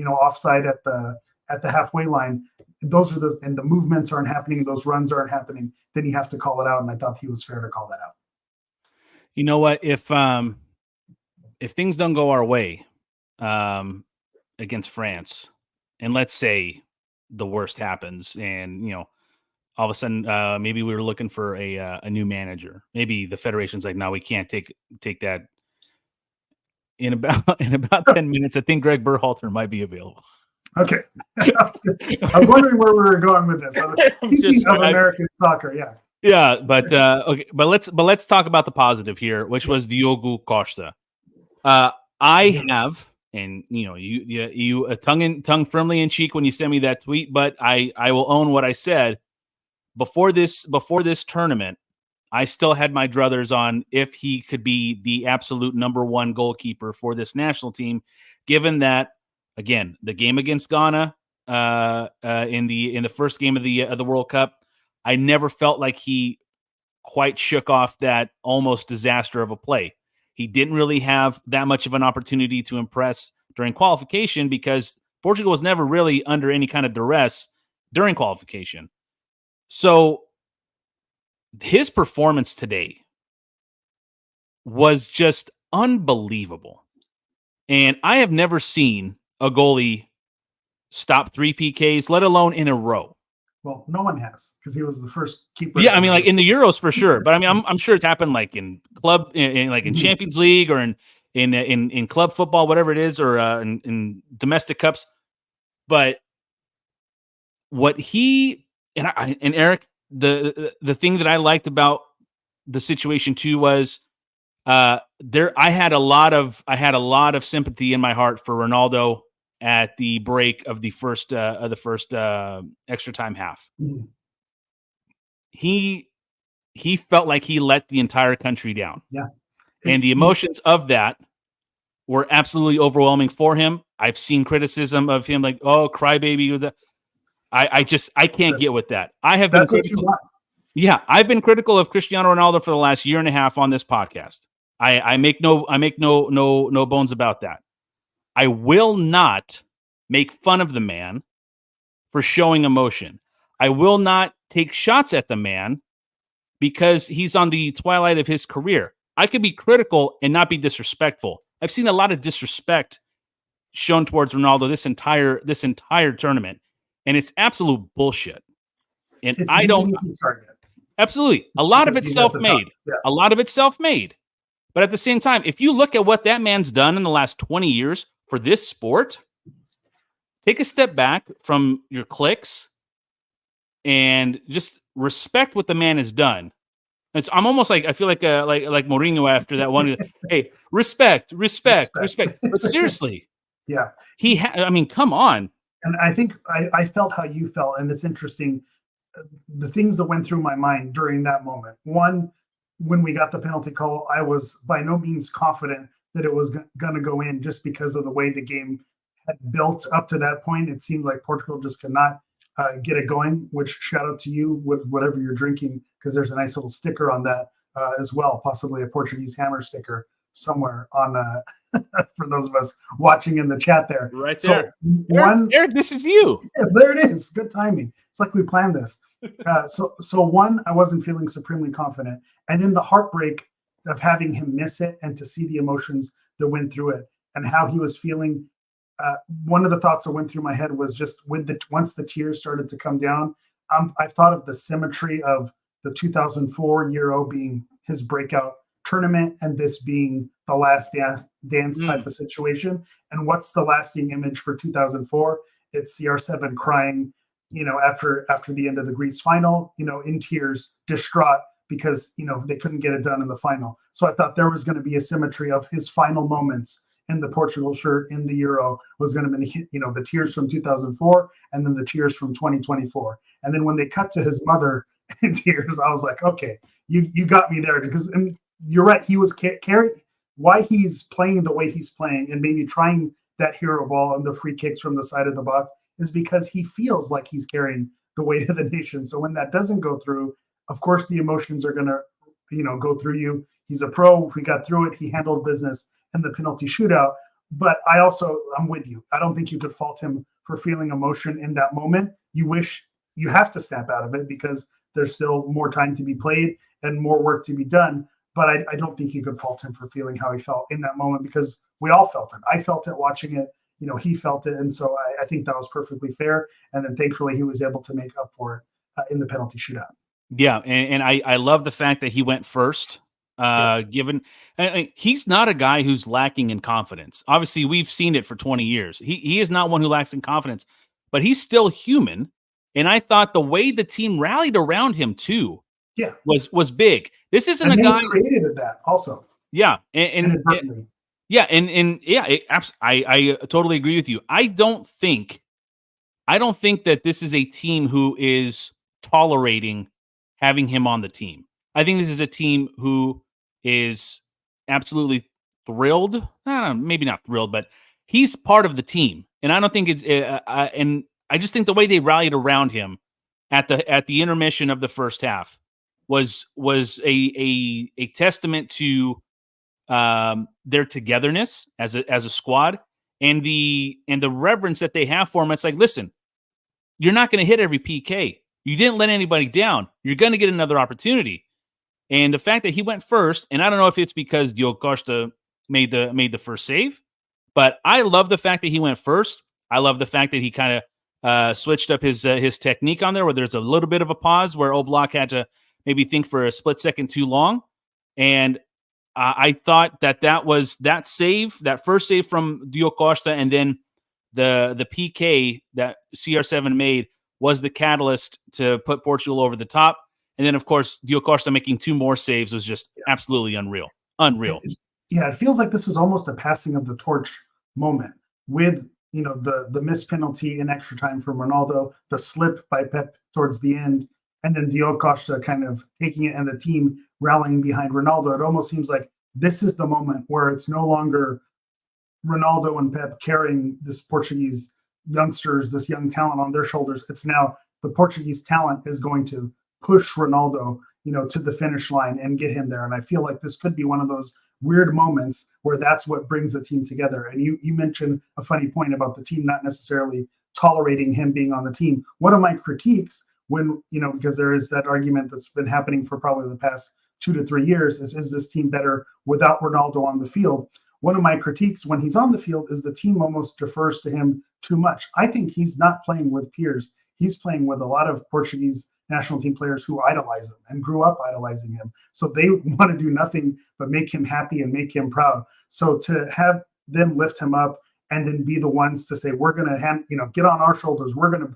offside at the halfway line, and the movements aren't happening, those runs aren't happening, then you have to call it out. And I thought he was fair to call that out. You know what? If things don't go our way against France, and let's say the worst happens, and all of a sudden maybe we were looking for a new manager. Maybe the federation's like, no, we can't take that. In about 10 minutes, I think Greg Berhalter might be available. Okay, I was wondering where we were going with this. American soccer, yeah. Yeah, but okay, but let's talk about the positive here, which was Diogo Costa. I have, and you tongue firmly in cheek when you send me that tweet, but I will own what I said before this tournament. I still had my druthers on if he could be the absolute number one goalkeeper for this national team, given that, again, the game against Ghana in the first game of the World Cup, I never felt like he quite shook off that almost disaster of a play. He didn't really have that much of an opportunity to impress during qualification because Portugal was never really under any kind of duress during qualification. So his performance today was just unbelievable. And I have never seen a goalie stop 3 PKs, let alone in a row. Well, no one has, because he was the first keeper. Yeah, I mean, like in the Euros for sure, but I mean, I'm sure it's happened like in club, in Champions League or in club football, whatever it is, or in domestic cups. But what he and Eric, the thing that I liked about the situation too was I had a lot of sympathy in my heart for Ronaldo at the break of the first extra time half. Mhm. He felt like he let the entire country down. Yeah. And the emotions of that were absolutely overwhelming for him. I've seen criticism of him like, oh, crybaby. I can't get with that. I have been critical. Yeah, I've been critical of Cristiano Ronaldo for the last year and a half on this podcast. I make no bones about that. I will not make fun of the man for showing emotion. I will not take shots at the man because he's on the twilight of his career. I could be critical and not be disrespectful. I've seen a lot of disrespect shown towards Ronaldo this entire tournament, and it's absolute bullshit. And It's I don't easy target. absolutely a lot of Because it's he's at the top. self-made. Yeah. A lot of it's self-made. But at the same time, if you look at what that man's done in the last 20 years for this sport, take a step back from your clicks and just respect what the man has done. I'm almost like I feel like Mourinho after that one. Hey, respect. But seriously, Yeah. I mean, come on. And I think I felt how you felt, and it's interesting. The things that went through my mind during that moment. One, when we got the penalty call, I was by no means confident that it was going to go in just because of the way the game had built up to that point. It seemed like Portugal just could not get it going, which shout out to you with whatever you're drinking, because there's a nice little sticker on that as well, possibly a Portuguese Hammer sticker somewhere on for those of us watching in the chat there. Right there. So Eric, this is you. yeah, there it is. Good timing. It's like we planned this. So one, I wasn't feeling supremely confident. And then the heartbreak of having him miss it and to see the emotions that went through it and how he was feeling. One of the thoughts that went through my head was just once the tears started to come down, I thought of the symmetry of the 2004 Euro being his breakout tournament and this being the last dance type of situation. And what's the lasting image for 2004? It's CR7 crying, after the end of the Greece final, in tears, distraught because, they couldn't get it done in the final. So I thought there was going to be a symmetry of his final moments in the Portugal shirt in the Euro was going to be, the tears from 2004 and then the tears from 2024. And then when they cut to his mother in tears, I was like, okay, you got me there, because and you're right. He was carried. Why he's playing the way he's playing and maybe trying that hero ball and the free kicks from the side of the box is because he feels like he's carrying the weight of the nation. So when that doesn't go through, of course, the emotions are going to, go through you. He's a pro. We got through it. He handled business in the penalty shootout. But I'm with you. I don't think you could fault him for feeling emotion in that moment. You have to snap out of it because there's still more time to be played and more work to be done. But I don't think you could fault him for feeling how he felt in that moment, because we all felt it. I felt it watching it. He felt it. And so I think that was perfectly fair. And then thankfully he was able to make up for it in the penalty shootout. Yeah. And I love the fact that he went first. Given he's not a guy who's lacking in confidence. Obviously, we've seen it for 20 years. He is not one who lacks in confidence, but he's still human. And I thought the way the team rallied around him too, was big. This isn't a guy created that also. Yeah, I totally agree with you. I don't think that this is a team who is tolerating having him on the team. I think this is a team who is absolutely thrilled. I don't know, maybe not thrilled, but he's part of the team. And I don't think it's and I just think the way they rallied around him at the intermission of the first half was a testament to their togetherness as a squad and the reverence that they have for him. It's like, listen, you're not going to hit every PK. You didn't let anybody down. You're going to get another opportunity. And the fact that he went first, and I don't know if it's because Diogo Costa made the first save, but I love the fact that he went first. I love the fact that he kind of switched up his technique on there, where there's a little bit of a pause where Oblak had to maybe think for a split second too long. And I thought that was that save, that first save from Diogo Costa, and then the PK that CR7 made was the catalyst to put Portugal over the top. And then, of course, Diogo Costa making 2 more saves was just absolutely unreal. Yeah, it feels like this was almost a passing of the torch moment with, the missed penalty in extra time from Ronaldo, the slip by Pepe towards the end, and then Diogo Costa kind of taking it and the team rallying behind Ronaldo. It almost seems like this is the moment where it's no longer Ronaldo and Pepe carrying this Portuguese youngsters, this young talent on their shoulders. It's now the Portuguese talent is going to push Ronaldo, to the finish line and get him there. And I feel like this could be one of those weird moments where that's what brings the team together. And you mentioned a funny point about the team not necessarily tolerating him being on the team. One of my critiques when, because there is that argument that's been happening for probably the past 2 to 3 years is this team better without Ronaldo on the field? One of my critiques when he's on the field is the team almost defers to him too much. I think he's not playing with peers. He's playing with a lot of Portuguese national team players who idolize him and grew up idolizing him. So they want to do nothing but make him happy and make him proud. So to have them lift him up and then be the ones to say, we're going to get on our shoulders. We're going to,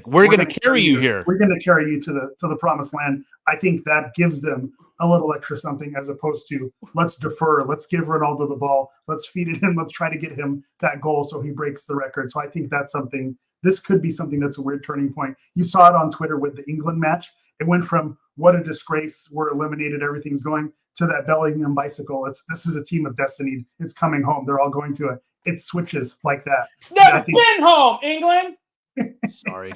we're going to carry you here. We're going to carry you to the promised land. I think that gives them a little extra something as opposed to let's defer. Let's give Ronaldo the ball. Let's feed it in. Let's try to get him that goal so he breaks the record. So I think that's something. This could be something that's a weird turning point. You saw it on Twitter with the England match. It went from what a disgrace, we're eliminated, everything's going, to that Bellingham bicycle. This is a team of destiny. It's coming home. They're all going to it. It switches like that. It's never been home, England. Sorry.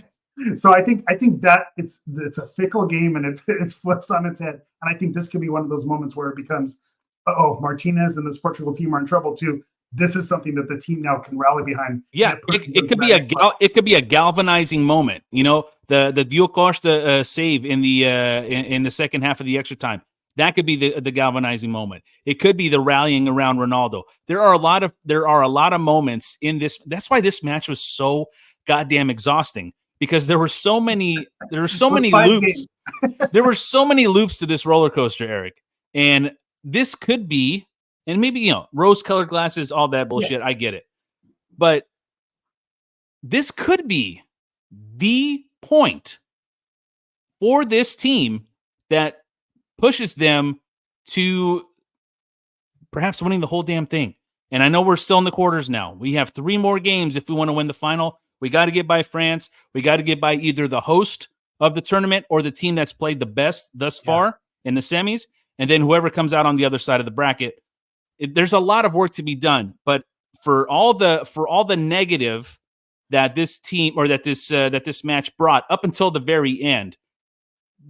So I think that it's a fickle game and it flips on its head. And I think this could be one of those moments where it becomes, Martinez and this Portugal team are in trouble too. This is something that the team now can rally behind. Yeah, it could be a galvanizing moment. The Diogo Costa save in the second half of the extra time. That could be the galvanizing moment. It could be the rallying around Ronaldo. There are a lot of moments in this. That's why this match was so goddamn exhausting, because there were so many loops. There were so many loops to this roller coaster, Eric. And this could be, and maybe, rose-colored glasses, all that bullshit. Yeah. I get it. But this could be the point for this team that pushes them to perhaps winning the whole damn thing. And I know we're still in the quarters now. We have 3 more games if we want to win the final. We got to get by France. We got to get by either the host of the tournament or the team that's played the best thus far in the semis. And then whoever comes out on the other side of the bracket. There's a lot of work to be done, but for all the negative that this team or that this match brought up until the very end,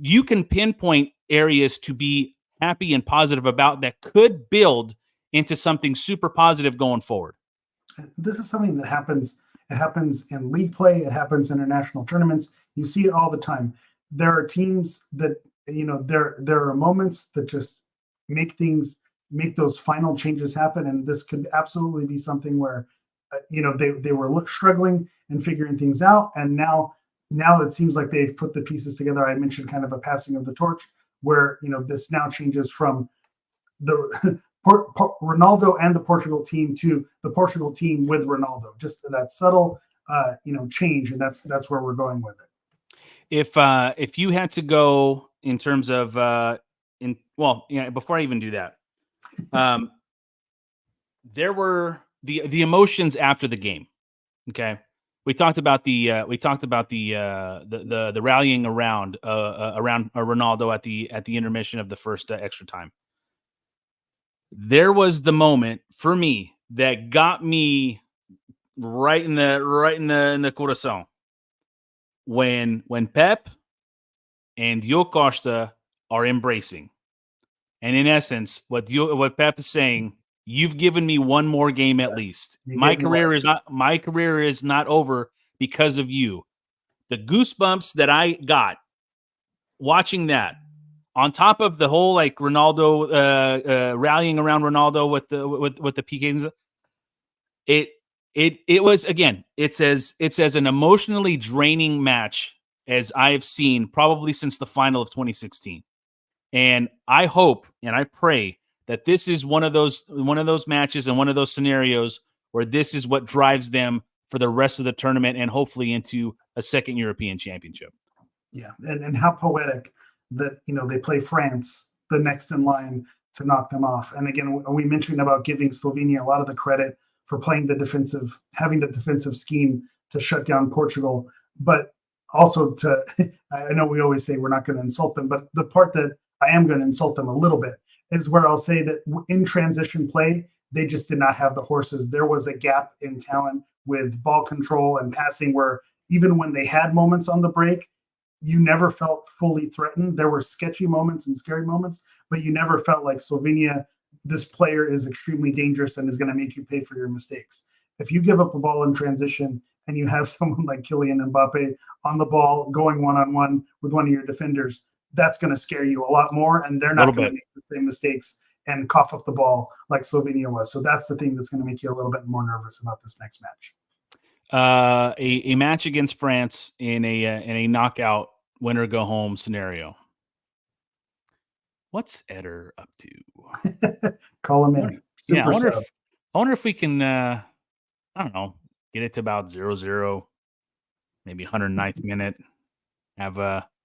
you can pinpoint areas to be happy and positive about that could build into something super positive going forward. This is something that happens. It happens in league play. It happens in international tournaments. You see it all the time. There are teams that, there are moments that just make those final changes happen. And this could absolutely be something where, they were struggling and figuring things out. And now it seems like they've put the pieces together. I mentioned kind of a passing of the torch where, this now changes from the Ronaldo and the Portugal team to the Portugal team with Ronaldo, just that subtle, change. And that's where we're going with it. If you had to go in terms of, before I even do that, there were the emotions after the game. Okay, we talked about the rallying around Ronaldo at the intermission of the first extra time. There was the moment for me that got me right in the corazón when Pep and Diogo Costa are embracing. And in essence, what Pep is saying, you've given me one more game at least. My career is not over because of you. The goosebumps that I got watching that, on top of the whole Ronaldo rallying around Ronaldo with the PKs, It was, again, it's as an emotionally draining match as I've seen probably since the final of 2016. And I hope and I pray that this is one of those matches and one of those scenarios where this is what drives them for the rest of the tournament and hopefully into a second European championship. Yeah, and how poetic that they play France the next in line to knock them off. And again, we mentioned about giving Slovenia a lot of the credit for playing having the defensive scheme to shut down Portugal, but also I know we always say we're not going to insult them, but the part that I am going to insult them a little bit is where I'll say that in transition play, they just did not have the horses. There was a gap in talent with ball control and passing where even when they had moments on the break, you never felt fully threatened. There were sketchy moments and scary moments, but you never felt like Slovenia, this player is extremely dangerous and is going to make you pay for your mistakes. If you give up a ball in transition and you have someone like Kylian Mbappe on the ball going one-on-one with one of your defenders, that's going to scare you a lot more, and they're not going to make the same mistakes and cough up the ball like Slovenia was. So that's the thing that's going to make you a little bit more nervous about this next match. A match against France in a knockout winner go home scenario. What's Eder up to? Call him in. I wonder if we can I don't know, get it to about 0-0, maybe 109th minute. Have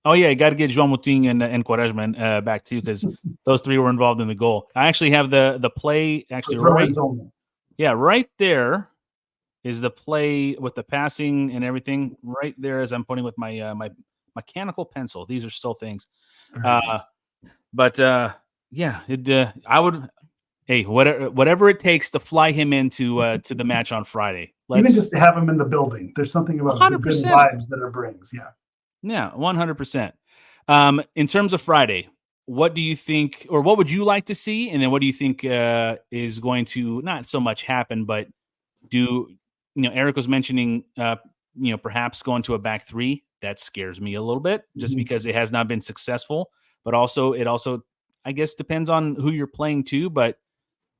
you got to get João Moutinho and Quaresma back too, because those three were involved in the goal. I actually have the play actually right there is the play with the passing and everything right there as I'm pointing with my my mechanical pencil. These are still things. Nice. I would, whatever it takes to fly him into to the match on Friday. Even just to have him in the building. There's something about the good vibes that it brings. Yeah. Yeah, 100%. In terms of Friday, what do you think, or what would you like to see? And then what do you think is going to not so much happen, but Eric was mentioning, perhaps going to a back three. That scares me a little bit just because it has not been successful, but also it I guess depends on who you're playing too. But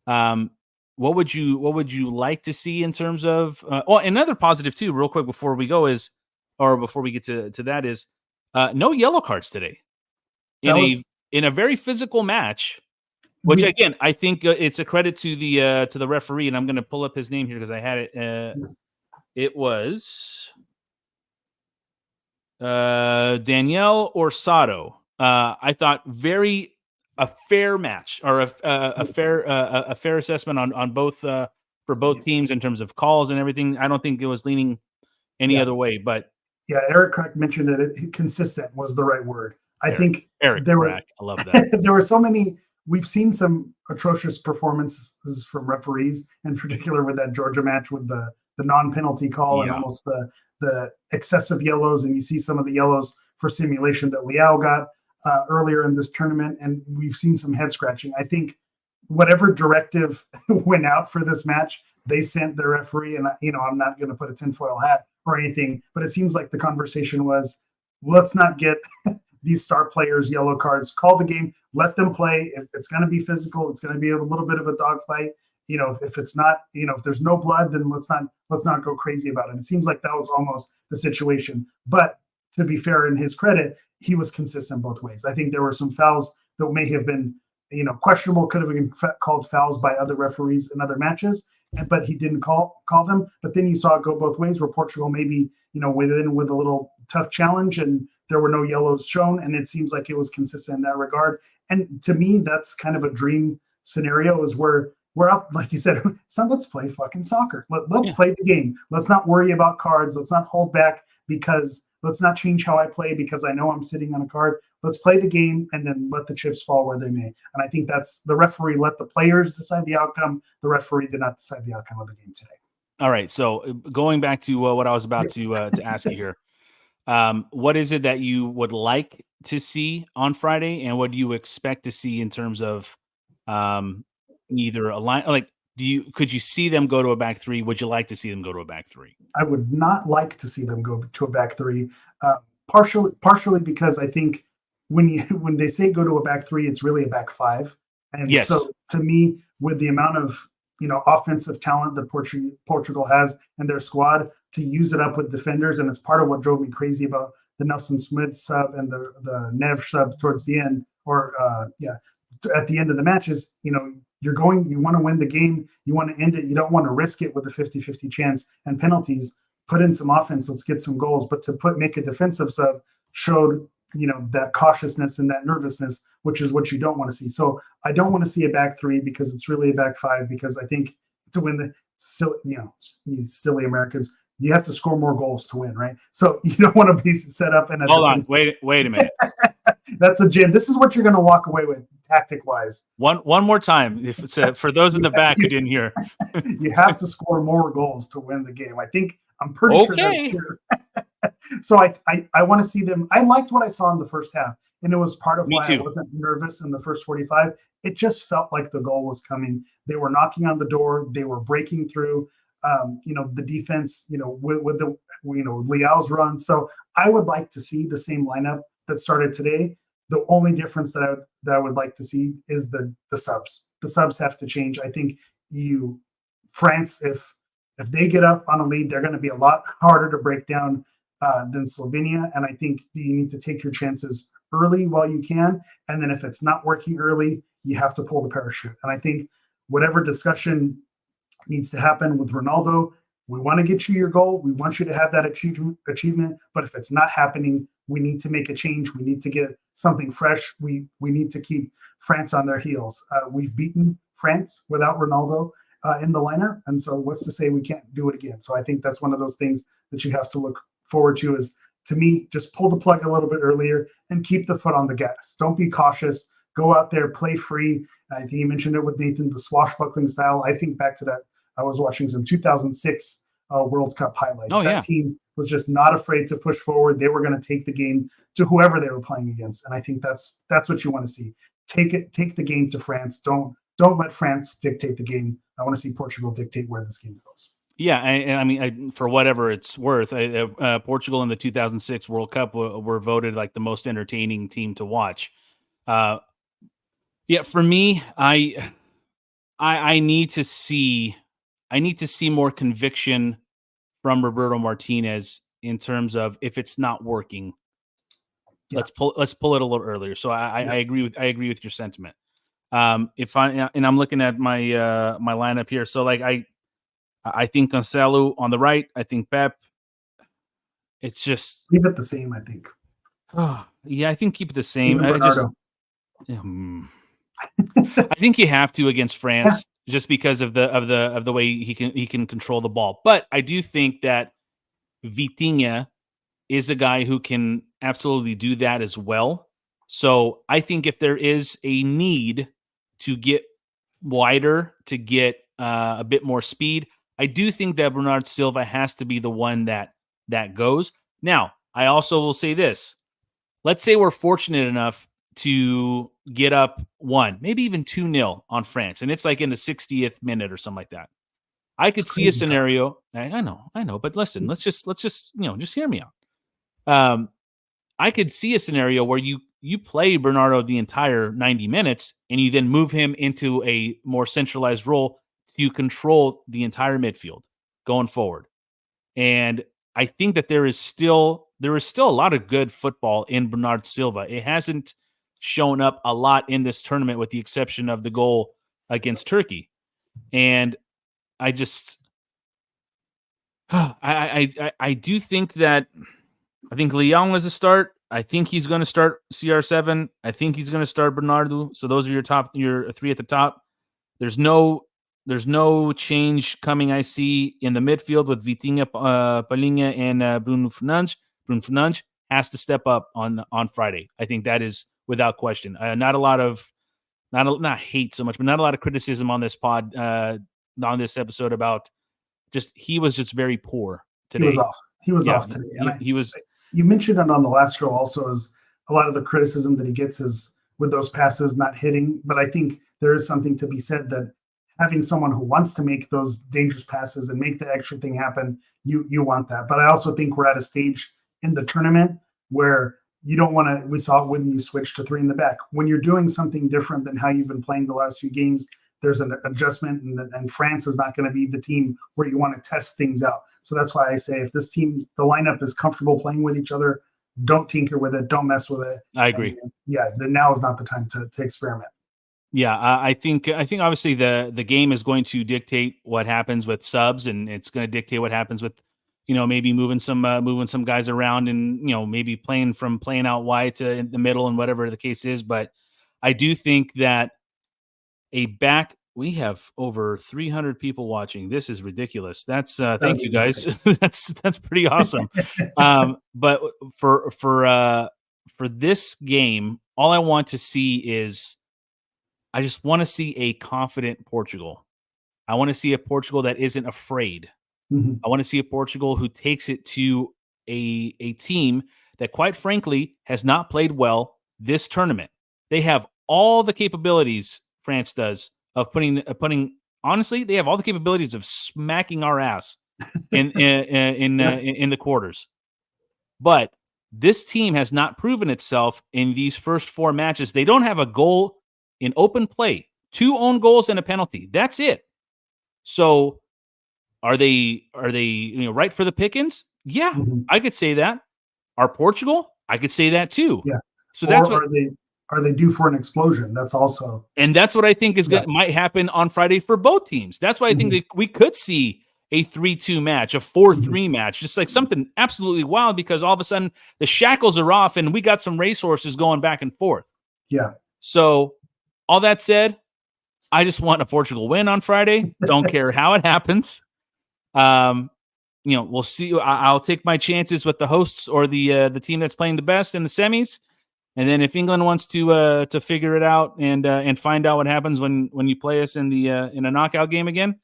what would you like to see in terms of, another positive too, real quick before we go before we get to that is no yellow cards today in a very physical match, which again, I think it's a credit to the referee, and I'm going to pull up his name here because I had it. It was Daniel Orsado. I thought a fair match, or a fair assessment on both for both teams in terms of calls and everything. I don't think it was leaning any other way, but Eric Krak mentioned that consistent was the right word. I think Eric Krak, I love that. There were so many. We've seen some atrocious performances from referees, in particular with that Georgia match with the non-penalty call and almost the excessive yellows, and you see some of the yellows for simulation that Leao got earlier in this tournament, and we've seen some head scratching. I think whatever directive went out for this match, they sent their referee, and I'm not going to put a tinfoil hat or anything, but it seems like the conversation was, let's not get these star players yellow cards. Call the game, let them play. If it's going to be physical, it's going to be a little bit of a dogfight. If it's not, if there's no blood, then let's not go crazy about it. It seems like that was almost the situation. But to be fair, in his credit, he was consistent both ways. I think there were some fouls that may have been, questionable, could have been called fouls by other referees in other matches, but he didn't call them. But then you saw it go both ways, where Portugal maybe, with a little tough challenge, and there were no yellows shown, and it seems like it was consistent in that regard. And to me, that's kind of a dream scenario, is where we're out, like you said, let's play fucking soccer. Let's play the game. Let's not worry about cards. Let's not hold back, because let's not change how I play because I know I'm sitting on a card. Let's play the game and then let the chips fall where they may. And I think that's the referee let the players decide the outcome. The referee did not decide the outcome of the game today. All right. So going back to what I was about to ask you here, what is it that you would like to see on Friday, and what do you expect to see in terms of either a line? Like, could you see them go to a back three? Would you like to see them go to a back three? I would not like to see them go to a back three, partially because I think when they say go to a back three, it's really a back five. And so to me, with the amount of offensive talent that Portugal has in their squad to use it up with defenders. And it's part of what drove me crazy about the Nelson Smith sub and the Nev sub towards the end, at the end of the matches. You want to win the game. You want to end it. You don't want to risk it with a 50-50 chance and penalties. Put in some offense. Let's get some goals. But to make a defensive sub showed, that cautiousness and that nervousness, which is what you don't want to see. So I don't want to see a back three because it's really a back five, because I think to win these silly Americans, you have to score more goals to win, right? So you don't want to be set up in a Hold on. Wait a minute. That's a gym. This is what you're going to walk away with tactic wise. One more time. If it's for those in the back who didn't hear. You have to score more goals to win the game. I'm pretty sure that's true. So I want to see them. I liked what I saw in the first half, and it was part of why I wasn't nervous in the first 45. It just felt like the goal was coming. They were knocking on the door. They were breaking through. The defense, with the Leao's run. So I would like to see the same lineup that started today. The only difference that I would like to see is the subs. The subs have to change. I think France, if they get up on a lead, they're going to be a lot harder to break down than Slovenia. And I think you need to take your chances early while you can. And then if it's not working early, you have to pull the parachute. And I think whatever discussion needs to happen with Ronaldo, we want to get you your goal. We want you to have that achievement. But if it's not happening, we need to make a change. We need to get something fresh. We need to keep France on their heels. We've beaten France without Ronaldo in the lineup. And so what's to say we can't do it again? So I think that's one of those things that you have to look forward to is, to me, just pull the plug a little bit earlier and keep the foot on the gas. Don't be cautious. Go out there, play free. I think you mentioned it with Nathan, the swashbuckling style. I think back to that. I was watching some 2006 World Cup highlights. That team was just not afraid to push forward. They were going to take the game to whoever they were playing against. And I think that's what you want to see. Take the game to France. Don't let France dictate the game. I want to see Portugal dictate where this game goes. Yeah, I mean, for whatever it's worth, Portugal in the 2006 World Cup were voted like the most entertaining team to watch. For me, I need to see more conviction from Roberto Martínez in terms of if it's not working, let's pull it a little earlier. So I agree with your sentiment. I'm looking at my my lineup here. So I think Cancelo on the right. I think Pepe. It's just keep it the same. I think. I think keep it the same. I think you have to against France just because of the way he can control the ball. But I do think that Vitinha is a guy who can absolutely do that as well. So I think if there is a need to get wider, to get a bit more speed, I do think that Bernardo Silva has to be the one that goes. Now, I also will say this. Let's say we're fortunate enough to get up 1, maybe even 2-0 on France, and it's like in the 60th minute or something like that. I could see a scenario. I know, but listen, let's just just hear me out. I could see a scenario where you play Bernardo the entire 90 minutes and you then move him into a more centralized role to control the entire midfield going forward. And I think that there is still a lot of good football in Bernardo Silva. It hasn't shown up a lot in this tournament with the exception of the goal against Turkey. And I just I do think that I think Leão is a start. I think he's going to start CR7. I think he's going to start Bernardo. So those are your 3 at the top. There's no change coming, I see, in the midfield with Vitinha, Palhinha, and Bruno Fernandes. Bruno Fernandes has to step up on Friday. I think that is without question. Not hate so much, but not a lot of criticism on this pod, on this episode about he was just very poor today. He was off today. And he was. You mentioned it on the last show also, is a lot of the criticism that he gets is with those passes not hitting. But I think there is something to be said that having someone who wants to make those dangerous passes and make the extra thing happen, you want that. But I also think we're at a stage in the tournament where you don't want to, we saw it when you switch to 3 in the back. When you're doing something different than how you've been playing the last few games, there's an adjustment, and France is not going to be the team where you want to test things out. So that's why I say if this team, the lineup is comfortable playing with each other, don't tinker with it, don't mess with it. I agree. And, then now is not the time to experiment. Yeah, I think obviously the game is going to dictate what happens with subs, and it's going to dictate what happens with, maybe moving some guys around, and maybe playing out wide to in the middle and whatever the case is. But I do think that we have over 300 people watching. This is ridiculous. That's thank you guys. that's pretty awesome. But for this game, all I want to see is, I just want to see a confident Portugal. I want to see a Portugal that isn't afraid. Mm-hmm. I want to see a Portugal who takes it to a team that, quite frankly, has not played well this tournament. They have all the capabilities, France does, of putting. Honestly, they have all the capabilities of smacking our ass in the quarters. But this team has not proven itself in these first 4 matches. They don't have a goal in open play, 2 own goals and a penalty. That's it. So are they right for the pickings? Yeah, I could say that. Are Portugal? I could say that too. Yeah. So that's what are they due for an explosion? That's also, and that's what I think might happen on Friday for both teams. That's why I think that we could see a 3-2 match, a 4-3 match, just like something absolutely wild, because all of a sudden the shackles are off and we got some racehorses going back and forth. Yeah. So all that said, I just want a Portugal win on Friday. Don't care how it happens. We'll see. I'll take my chances with the hosts or the team that's playing the best in the semis. And then if England wants to figure it out and find out what happens when you play us in a knockout game again,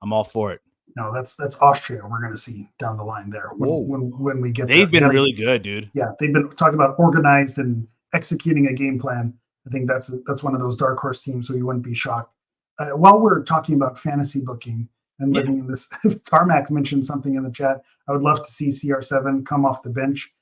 I'm all for it. No, that's Austria. We're going to see down the line there when we get. They've been really good, dude. Yeah, they've been talking about organized and executing a game plan. I think that's one of those dark horse teams where you wouldn't be shocked. While we're talking about fantasy booking and living in this, Tarmac mentioned something in the chat. I would love to see CR7 come off the bench.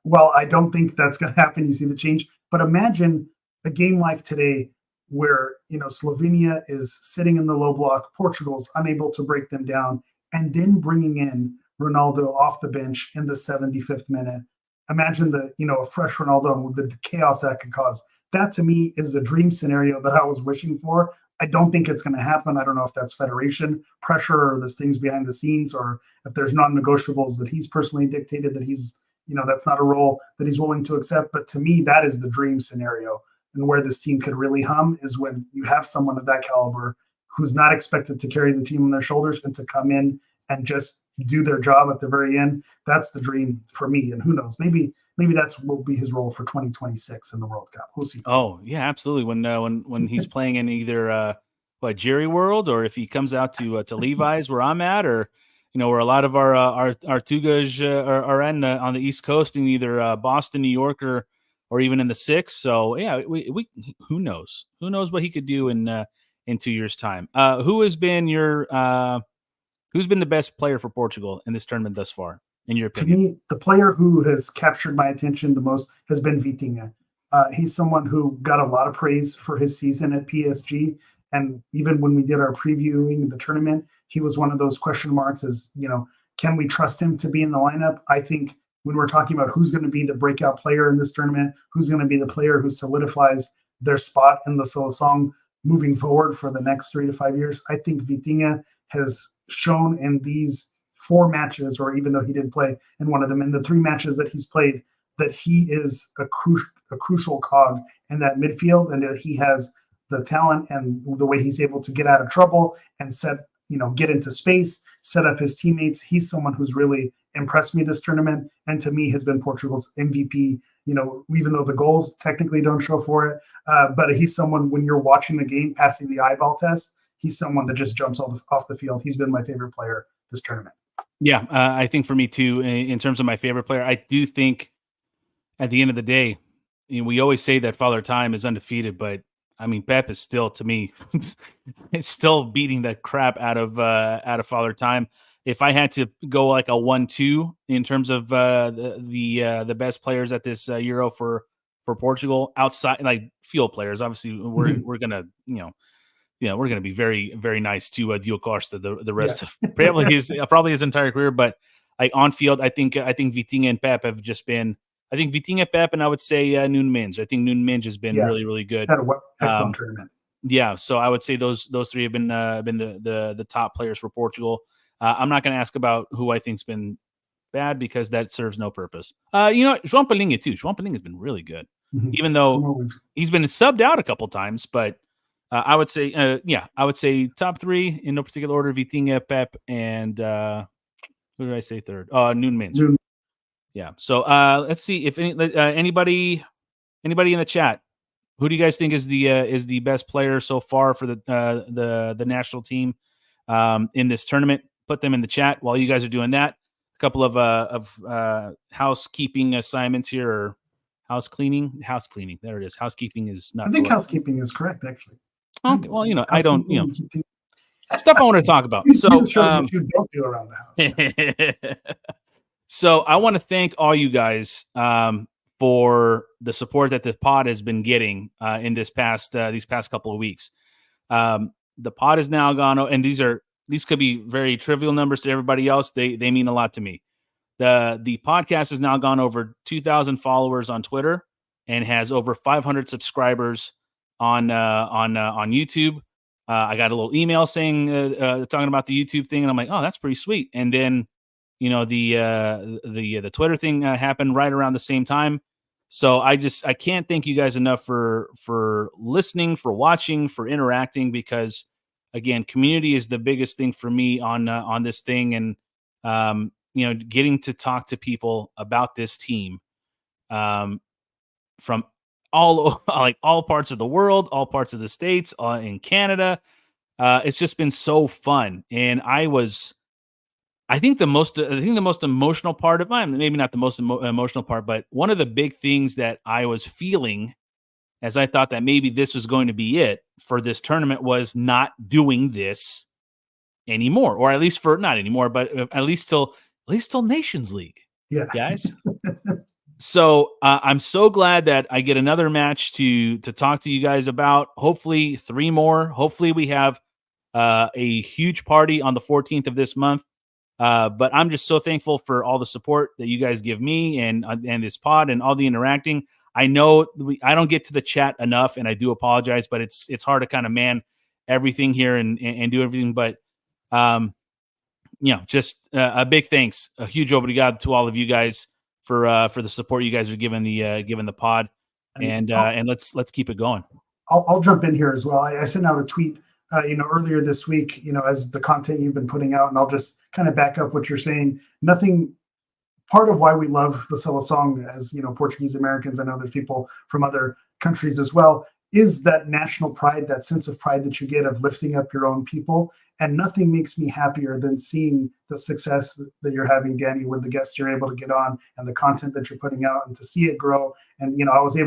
Well, I don't think that's going to happen. You see the change, but imagine a game like today where Slovenia is sitting in the low block, Portugal's unable to break them down, and then bringing in Ronaldo off the bench in the 75th minute. Imagine a fresh Ronaldo with the chaos that could cause. That to me is the dream scenario that I was wishing for. I don't think it's going to happen. I don't know if that's federation pressure or there's things behind the scenes, or if there's non-negotiables that he's personally dictated that he's, that's not a role that he's willing to accept. But to me, that is the dream scenario. And where this team could really hum is when you have someone of that caliber who's not expected to carry the team on their shoulders and to come in and just do their job at the very end. That's the dream for me. And who knows, maybe that's will be his role for 2026 in the World Cup. We'll see. Oh yeah, absolutely. When he's playing in either Jerry World, or if he comes out to Levi's where I'm at, or where a lot of our Tugas are on the East Coast in either Boston, New York, or even in the 6. So yeah, we who knows what he could do in 2 years' time. Who's been the best player for Portugal in this tournament thus far, in your opinion? To me, the player who has captured my attention the most has been Vitinha. He's someone who got a lot of praise for his season at PSG. And even when we did our previewing the tournament, he was one of those question marks as, can we trust him to be in the lineup? I think when we're talking about who's going to be the breakout player in this tournament, who's going to be the player who solidifies their spot in the Seleção moving forward for the next 3 to 5 years, I think Vitinha has shown in these 4 matches, or even though he didn't play in one of them, in the 3 matches that he's played, that he is a crucial cog in that midfield, and that he has the talent and the way he's able to get out of trouble and get into space, set up his teammates. He's someone who's really impressed me this tournament, and to me has been Portugal's MVP, even though the goals technically don't show for it. But he's someone, when you're watching the game, passing the eyeball test, he's someone that just jumps off the field. He's been my favorite player this tournament. Yeah, I think for me too, in terms of my favorite player, I do think at the end of the day, we always say that Father Time is undefeated, but I mean, Pepe is still, to me, it's still beating the crap out of Father Time. If I had to go like a 1-2 in terms of the best players at this Euro for Portugal, outside like field players, obviously we're gonna yeah, we're going to be very, very nice to Diogo Costa the rest of probably his entire career. But like on field, I think Vitinha and Pepe have just been. I think Vitinha, Pepe, and I would say Nuno Mendes. I think Nuno Mendes has been really, really good. Had an excellent tournament. Yeah, so I would say those three have been the top players for Portugal. I'm not going to ask about who I think's been bad because that serves no purpose. João Palhinha too. João Palhinha has been really good, even though he's been subbed out a couple times. But I would say, top three in no particular order: Vitinha, Pep, and who did I say third? Nuno Mendes. Yeah. So let's see if anybody in the chat. Who do you guys think is the best player so far for the national team in this tournament? Put them in the chat while you guys are doing that. A couple of housekeeping assignments here, or house cleaning. There it is. Housekeeping is not. I think housekeeping is correct, actually. Okay. Well, I don't. Stuff I want to talk about. So you don't do around the house. So I want to thank all you guys for the support that the pod has been getting in these past couple of weeks. The pod has now gone, and these could be very trivial numbers to everybody else. They mean a lot to me. The podcast has now gone over 2,000 followers on Twitter and has over 500 subscribers on YouTube. I got a little email saying talking about the YouTube thing, and I'm like, oh, that's pretty sweet. And then the Twitter thing happened right around the same time. So I can't thank you guys enough for listening, for watching, for interacting, because again, community is the biggest thing for me on this thing. And getting to talk to people about this team from all parts of the world, all parts of the States, in Canada. It's just been so fun. And I think the most emotional part of mine, maybe not the most emotional part, but one of the big things that I was feeling as I thought that maybe this was going to be it for this tournament was not doing this anymore, or at least not anymore, but at least till Nations League. Yeah, guys. So I'm so glad that I get another match to talk to you guys about. Hopefully 3 more. Hopefully we have a huge party on the 14th of this month. But I'm just so thankful for all the support that you guys give me and this pod and all the interacting. I know I don't get to the chat enough, and I do apologize, but it's hard to kind of man everything here and do everything. But just a big thanks, a huge obrigado to all of you guys for the support you guys are giving the pod, and let's keep it going. I'll jump in here as well. I sent out a tweet earlier this week, as the content you've been putting out, and I'll just kind of back up what you're saying. Part of why we love the Seleção as, Portuguese Americans, I know there's people from other countries as well, is that national pride, that sense of pride that you get of lifting up your own people. And nothing makes me happier than seeing the success that you're having, Danny, with the guests you're able to get on and the content that you're putting out, and to see it grow. And, I was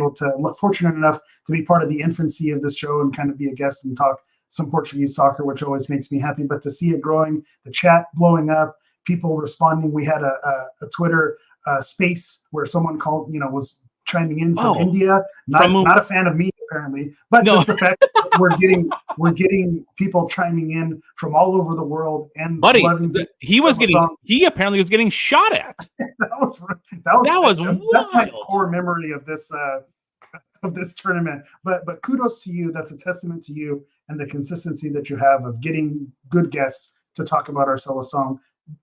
fortunate enough to be part of the infancy of this show and kind of be a guest and talk some Portuguese soccer, which always makes me happy. But to see it growing, the chat blowing up, people responding. We had a Twitter space where someone called, was chiming in from India. Not a fan of me apparently, but just the fact that we're getting people chiming in from all over the world. And buddy, he apparently was getting shot at. That's my core memory of this tournament. But kudos to you. That's a testament to you and the consistency that you have of getting good guests to talk about our Seleção,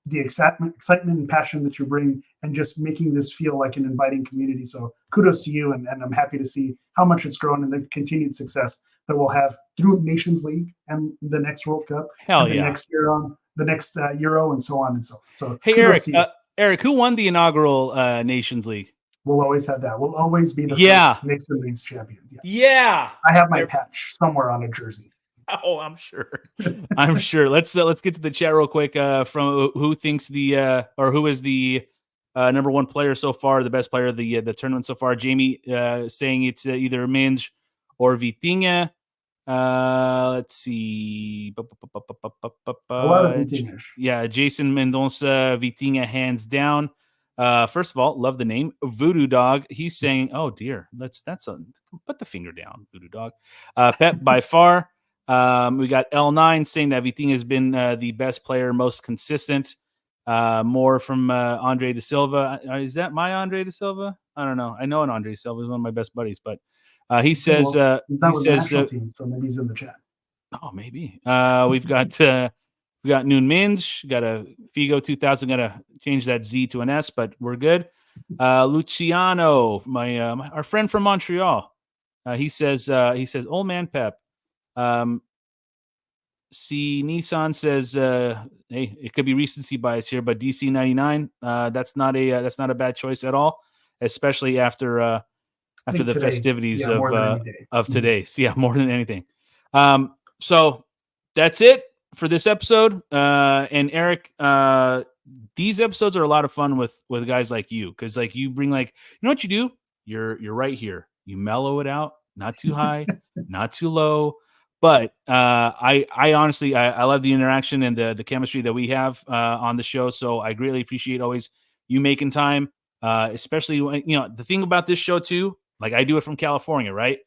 the excitement and passion that you bring, and just making this feel like an inviting community. So kudos to you, and I'm happy to see how much it's grown and the continued success that we'll have through Nations League and the next World Cup, next year on the next Euro, and so on and so on. So hey, Eric, who won the inaugural Nations League? We'll always have that. We'll always be the first Nations League champion. Yeah. I have my patch somewhere on a jersey. Oh, I'm sure. I'm sure. Let's get to the chat real quick. From who thinks who is the number one player so far, the best player of the tournament so far? Jamie saying it's either Minge or Vitinha. Let's see. A lot of Vitinha. Yeah, Jason Mendonça, Vitinha hands down. First of all, love the name Voodoo Dog. He's saying, "Oh dear, put the finger down, Voodoo Dog." Pep by far. We got L9 saying that Vitinha has been the best player, most consistent. More from Andre De Silva. Is that my Andre De Silva? I don't know. I know an Andre De Silva. He's one of my best buddies, but he says he's not with the national team, so maybe he's in the chat. Oh, maybe. We've got Noon Minge, got a Figo 2000. Got to change that Z to an S, but we're good. Luciano, our friend from Montreal. He says, old man Pep. C Nissan says, hey, it could be recency bias here, but DC 99, that's not a bad choice at all, especially after the today, festivities of today. So, yeah, more than anything. So that's it for this episode. And Eric, these episodes are a lot of fun with guys like you, because like you bring you know what you do? You're right here. You mellow it out, not too high, not too low. But I honestly I love the interaction and the chemistry that we have on the show. So I greatly appreciate always you making time, especially when, the thing about this show too. Like I do it from California, right?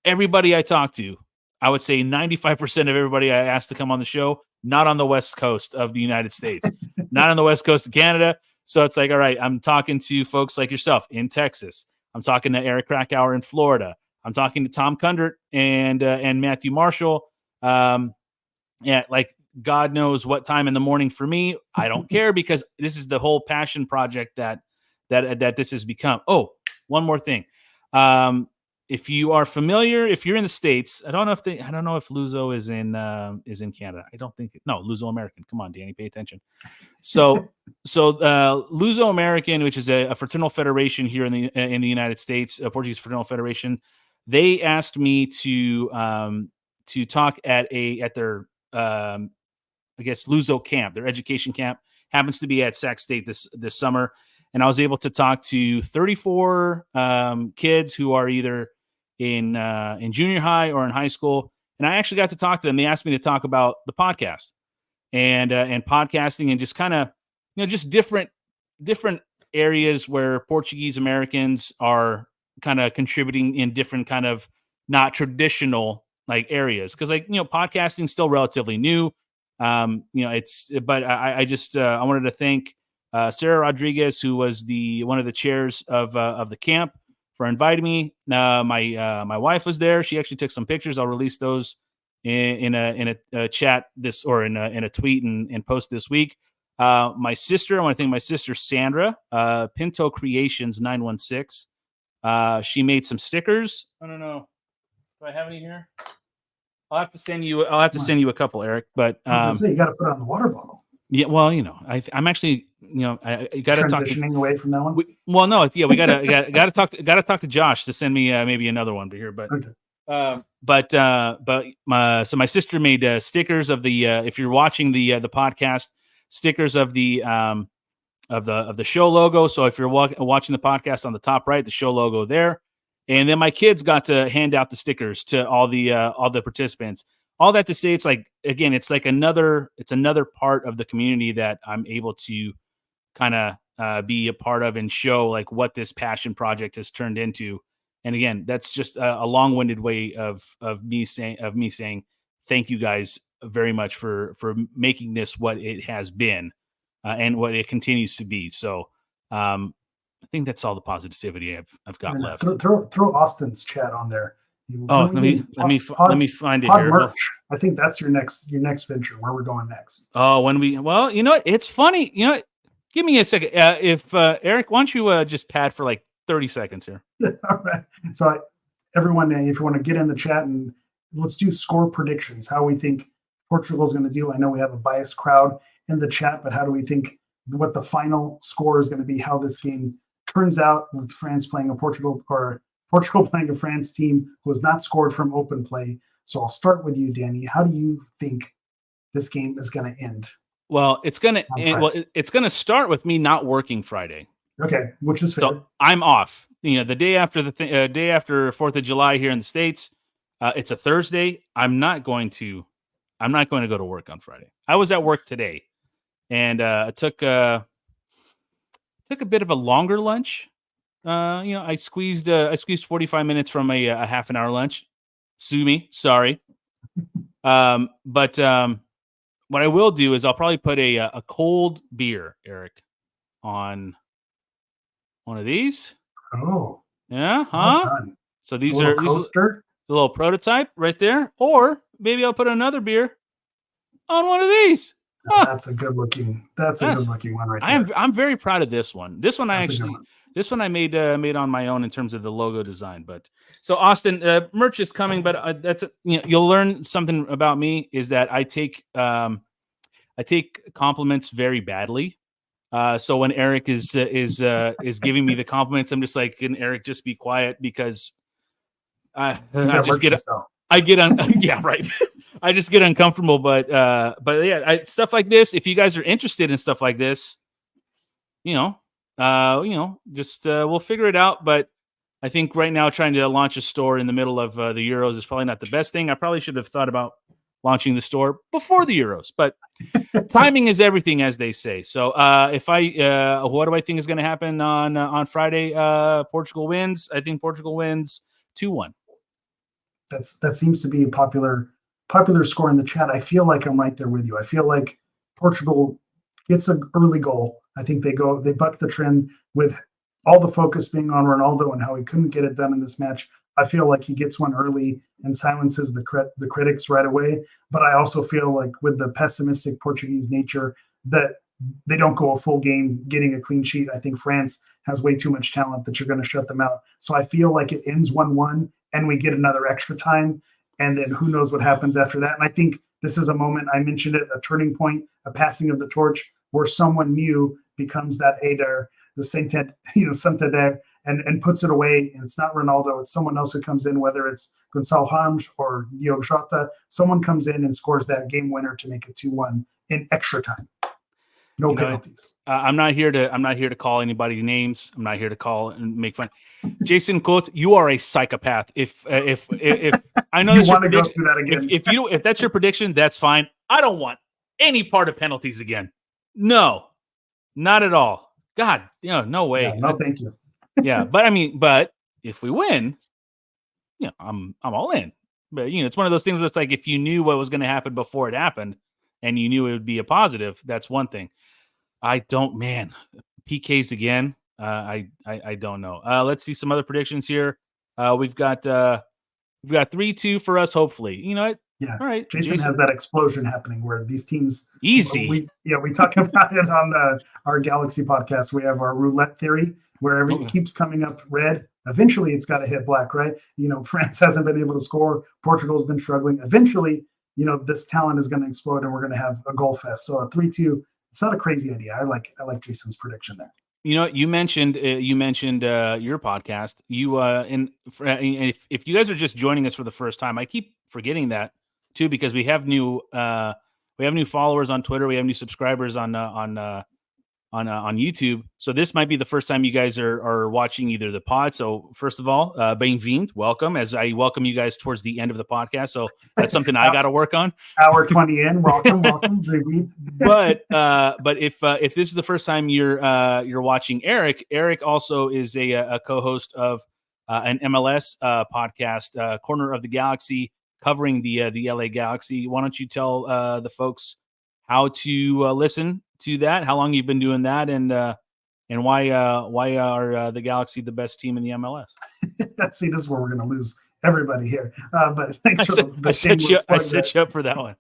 Everybody I talk to, I would say 95% of everybody I ask to come on the show, not on the West Coast of the United States, not on the West Coast of Canada. So it's like, all right, I'm talking to folks like yourself in Texas. I'm talking to Eric Krakauer in Florida. I'm talking to Tom Kundert and Matthew Marshall. Like God knows what time in the morning for me. I don't care, because this is the whole passion project that this has become. Oh, one more thing. If you are familiar, if you're in the States, I don't know if Luso is in Canada. I don't think no, Luso American. Come on, Danny, pay attention. So Luso American, which is a fraternal federation here in the United States, a Portuguese fraternal federation. They asked me to talk at their I guess Luso camp, their education camp, happens to be at Sac State this summer. And I was able to talk to 34 kids who are either in junior high or in high school. And I actually got to talk to them. They asked me to talk about the podcast and podcasting, and just kind of, just different areas where Portuguese Americans are kind of contributing in different kind of not traditional areas. Cause podcasting is still relatively new. But I wanted to thank Sarah Rodriguez, who was one of the chairs of the camp, for inviting me. My wife was there. She actually took some pictures. I'll release those in a chat in a tweet and post this week. My sister, I want to thank my sister Sandra, Pinto Creations 916. She made some stickers. I don't know. Do I have any here? I'll have to send you a couple, Eric. But I was gonna say, you got to put it on the water bottle. Yeah, well, I'm actually, I got to talk transitioning away from that one. We got to talk to Josh to send me maybe another one here. But okay. So my sister made stickers of the if you're watching the podcast, stickers of the show logo. So if you're watching the podcast, on the top right, the show logo there. And then my kids got to hand out the stickers to all the participants. All that to say, it's another part of the community that I'm able to kind of be a part of and show what this passion project has turned into. And again, that's just a long-winded way of me saying thank you guys very much for making this what it has been and what it continues to be. So I think that's all the positivity I've got left. Throw Austin's chat on there. Let me find it here. Merch. I think that's your next venture. Where we're going next. Oh, it's funny. Give me a second. If Eric, why don't you just pad for 30 seconds here? All right. So everyone, if you want to get in the chat, and let's do score predictions. How we think Portugal is going to do. I know we have a biased crowd in the chat, but how do we think what the final score is going to be? How this game turns out with France playing a Portugal playing a France team who has not scored from open play. So I'll start with you, Danny. How do you think this game is going to end? Well, it's going to start with me not working Friday. Okay, which is fair. So I'm off. The day after day after 4th of July here in the States. It's a Thursday. I'm not going to go to work on Friday. I was at work today, and I took a bit of a longer lunch. I squeezed 45 minutes from a half an hour lunch. Sue me, sorry. But what I will do is I'll probably put a cold beer, Eric, on one of these. Oh, yeah, well huh? done. So these A are little coaster. a little prototype right there. Or maybe I'll put another beer on one of these. Huh. That's a good looking. That's a good looking one right there. I'm very proud of this one. This one That's a good one. this one I made on my own in terms of the logo design. But so Austin, merch is coming, but that's you'll learn something about me is that I take compliments very badly. So when Eric is giving me the compliments, I'm just like, can Eric just be quiet because I just get uncomfortable. But yeah, stuff like this. If you guys are interested in stuff like this, just we'll figure it out. But I think right now trying to launch a store in the middle of the Euros is probably not the best thing. I probably should have thought about launching the store before the Euros, but timing is everything, as they say. So what do I think is going to happen on Friday? Portugal wins. I think Portugal wins 2-1. That seems to be a popular score in the chat. I feel like I'm right there with you. I feel like Portugal gets an early goal. I think they buck the trend with all the focus being on Ronaldo and how he couldn't get it done in this match. I feel like he gets one early and silences the critics right away. But I also feel like with the pessimistic Portuguese nature that they don't go a full game getting a clean sheet. I think France has way too much talent that you're going to shut them out. So I feel like it ends 1-1 and we get another extra time. And then who knows what happens after that. And I think this is a moment, I mentioned it, a turning point, a passing of the torch where someone new becomes that Eder, the Santander, and puts it away. And it's not Ronaldo, it's someone else who comes in, whether it's Gonçalo Ramos or Diogo Costa. Someone comes in and scores that game winner to make it 2-1 in extra time. No penalties. I'm not here to call anybody names. I'm not here to call and make fun. Jason Cote, you are a psychopath. If I know you want to go through that again, if that's your prediction, that's fine. I don't want any part of penalties again. No, not at all. God, no way. Yeah, no, thank you. Yeah, but if we win, I'm all in. But it's one of those things where it's like if you knew what was going to happen before it happened, and you knew it would be a positive, that's one thing. PKs again. I don't know. Let's see some other predictions here. We've got 3-2 for us. Hopefully, what? Yeah. All right. Jason has that explosion happening where these teams easy. We talk about it on our Galaxy podcast. We have our roulette theory where everything keeps coming up red. Eventually, it's got to hit black, right? France hasn't been able to score. Portugal's been struggling. Eventually, this talent is going to explode, and we're going to have a goal fest. So a 3-2. It's not a crazy idea. I like Jason's prediction there. You mentioned your podcast. If you guys are just joining us for the first time, I keep forgetting that too because we have new followers on Twitter. We have new subscribers on YouTube. So this might be the first time you guys are watching either the pod. So first of all, bem-vindo, welcome, as I welcome you guys towards the end of the podcast. So that's something I got to work on. Hour 20 in, welcome. But if this is the first time you're watching Eric also is a co-host of an MLS podcast, Corner of the Galaxy, covering the LA Galaxy. Why don't you tell the folks how to listen to that, how long you've been doing that, and why are the Galaxy the best team in the MLS? See, this is where we're going to lose everybody here. But thanks I set you up for that one.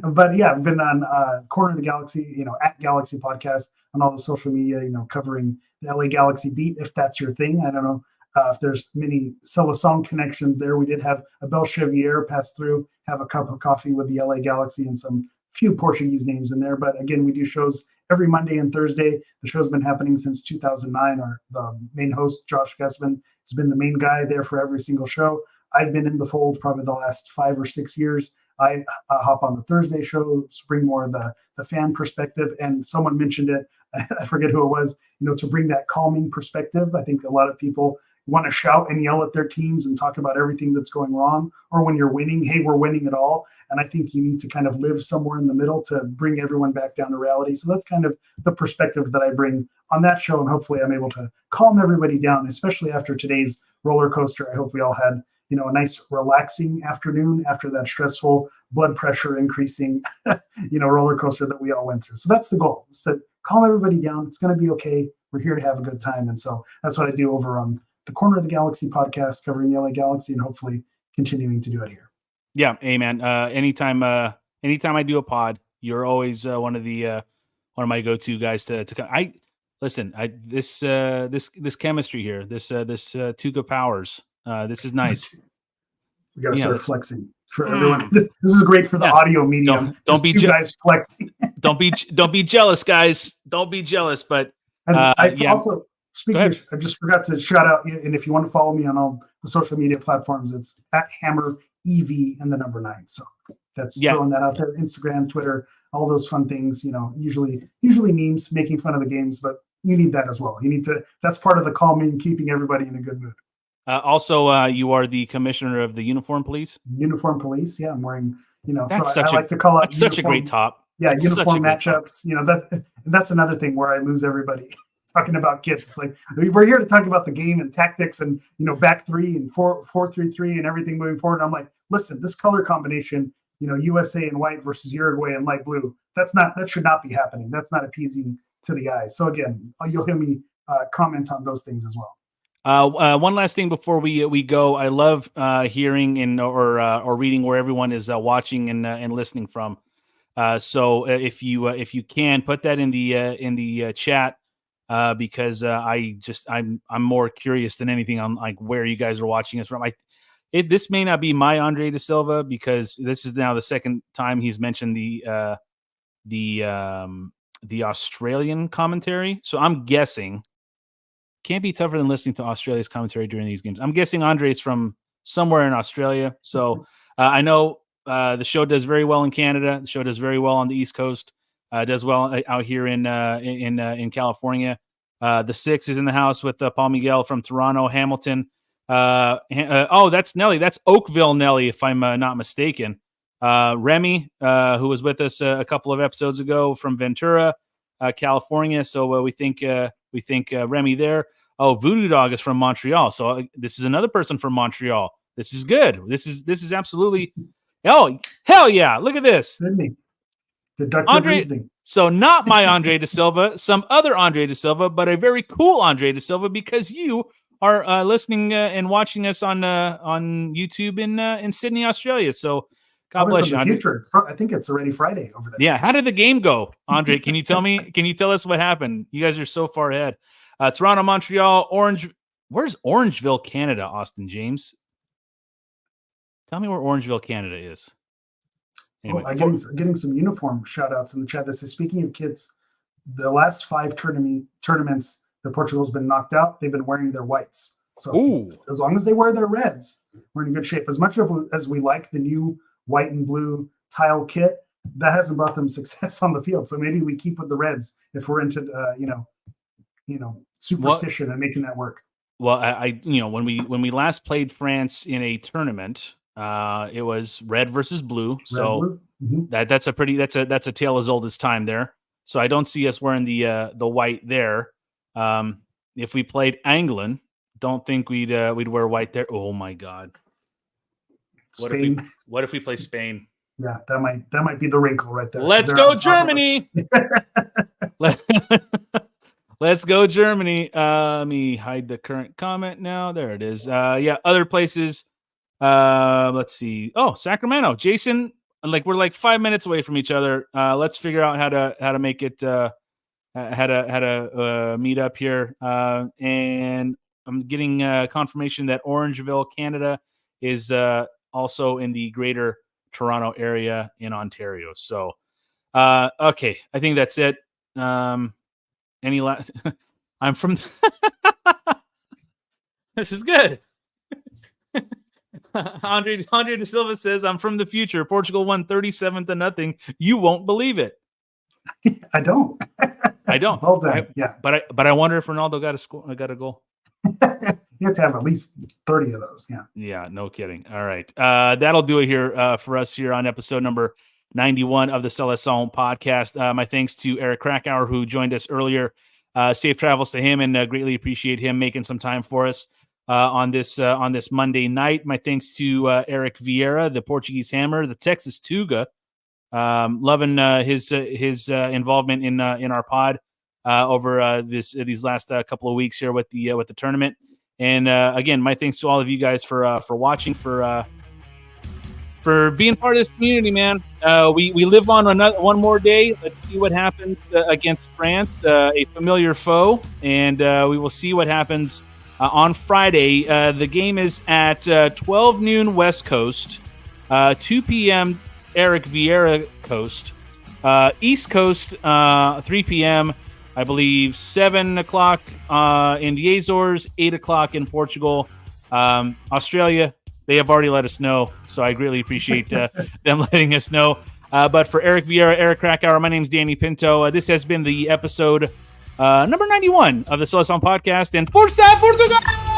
But yeah, I've been on Corner of the Galaxy, at Galaxy Podcast on all the social media, covering the LA Galaxy beat, if that's your thing. I don't know if there's many Seleção connections there. We did have Abel Xavier pass through, have a cup of coffee with the LA Galaxy and some few Portuguese names in there. But again, we do shows every Monday and Thursday. The show's been happening since 2009. The main host, Josh Guessman, has been the main guy there for every single show. I've been in the fold probably the last 5 or 6 years. I hop on the Thursday show, bring more of the fan perspective. And someone mentioned it, I forget who it was, to bring that calming perspective. I think a lot of people want to shout and yell at their teams and talk about everything that's going wrong, or when you're winning, hey, we're winning it all. And I think you need to kind of live somewhere in the middle to bring everyone back down to reality. So that's kind of the perspective that I bring on that show. And hopefully I'm able to calm everybody down, especially after today's roller coaster. I hope we all had, a nice relaxing afternoon after that stressful blood pressure increasing, roller coaster that we all went through. So that's the goal, is to calm everybody down. It's going to be okay. We're here to have a good time. And so that's what I do over on the Corner of the Galaxy podcast, covering the LA Galaxy, and hopefully continuing to do it here. Yeah. Hey, man. Anytime I do a pod, you're always one of my go-to guys to come. This chemistry here, this Tuca Powers, this is nice. We got to start flexing for everyone. This is great for the audio medium. Don't be guys flexing. don't be jealous, guys. Don't be jealous. But also, speaking of, I just forgot to shout out. And if you want to follow me on all the social media platforms, it's at Hammer EV and the number 9. So that's throwing that out there. Instagram, Twitter, all those fun things. Usually memes, making fun of the games, but you need that as well. You need to. That's part of the calming, keeping everybody in a good mood. Also, you are the commissioner of the Uniform Police. Uniform Police, yeah. I'm wearing, that's I like to call it. That's such a great top. Yeah, uniform matchups. That's another thing where I lose everybody talking about kits. It's like we're here to talk about the game and tactics and back three and 4-3-3 and everything moving forward. And I'm like, listen, this color combination, USA in white versus Uruguay in light blue. That should not be happening. That's not appeasing to the eye. So again, you'll hear me comment on those things as well. One last thing before we go, I love hearing or reading where everyone is watching and listening from. So if you can put that in the chat, because I'm more curious than anything on like where you guys are watching us from. This may not be my Andre De Silva, because this is now the second time he's mentioned the Australian commentary. So I'm guessing. Can't be tougher than listening to Australia's commentary during these games. I'm guessing Andre's from somewhere in Australia. So I know the show does very well in Canada. The show does very well on the East Coast. Does well out here in California. The 6 is in the house with Paul Miguel from Toronto, Hamilton. That's Nelly. That's Oakville Nelly, if I'm not mistaken. Remy, who was with us a couple of episodes ago from Ventura, California. So we think Remy there. Oh, Voodoo Dog is from Montreal. So this is another person from Montreal. This is good. This is absolutely. Oh, hell yeah. Look at this. Sydney. Deductive reasoning. So not my Andre De Silva, some other Andre De Silva, but a very cool Andre De Silva, because you are listening and watching us on YouTube in Sydney, Australia. So God bless you, Andre. Future. I think it's already Friday over there. Yeah. How did the game go, Andre? Can you tell me? Can you tell us what happened? You guys are so far ahead. Toronto, Montreal, Orange. Where's Orangeville, Canada, Austin James? Tell me where Orangeville, Canada is. Anyway, I'm getting some uniform shout outs in the chat that says, speaking of kids, the last 5 tournaments that Portugal's been knocked out, they've been wearing their whites. So as long as they wear their reds, we're in good shape. As much as we like the new white and blue tile kit, that hasn't brought them success on the field. So maybe we keep with the reds if we're into superstition and making that work. Well, I when we last played France in a tournament, it was red versus blue. So that's a tale as old as time there. So I don't see us wearing the white there. If we played England, don't think we'd wear white there. Oh my God. Spain. What if we play Spain? Yeah, that might be the wrinkle right there. Let's go Germany. Let's go Germany. Let me hide the current comment now. There it is. Other places. Let's see. Oh, Sacramento. Jason, we're like 5 minutes away from each other. Let's figure out how to make it how to meet up here. And I'm getting confirmation that Orangeville, Canada is also in the greater Toronto area in Ontario. So, okay, I think that's it. Any last? I'm from. This is good. Andre De Silva says, "I'm from the future. Portugal won 37-0. You won't believe it." I don't. I don't. Well done. Yeah, but I wonder if Ronaldo got a goal. You have to have at least 30 of those. Yeah. Yeah, no kidding. All right. That'll do it here for us here on episode number 91 of the Seleção podcast. My thanks to Eric Krakauer, who joined us earlier. Safe travels to him, and greatly appreciate him making some time for us. on this Monday night. My thanks to Eric Vieira, the Portuguese Hammer, the Texas Tuga. Loving his involvement in our pod over these last couple of weeks here with the tournament. And again, my thanks to all of you guys for watching, for being part of this community, man. We live on one more day. Let's see what happens against France, a familiar foe, and we will see what happens on Friday. The game is at 12 noon West Coast, 2 p.m. Eric Vieira Coast, East Coast, 3 p.m. I believe 7 o'clock in the Azores, 8 o'clock in Portugal. Australia, they have already let us know, so I greatly appreciate them letting us know. But for Eric Vieira, Eric Krakauer, my name is Danny Pinto. This has been the episode number 91 of the Seleção podcast, and Força Portugal!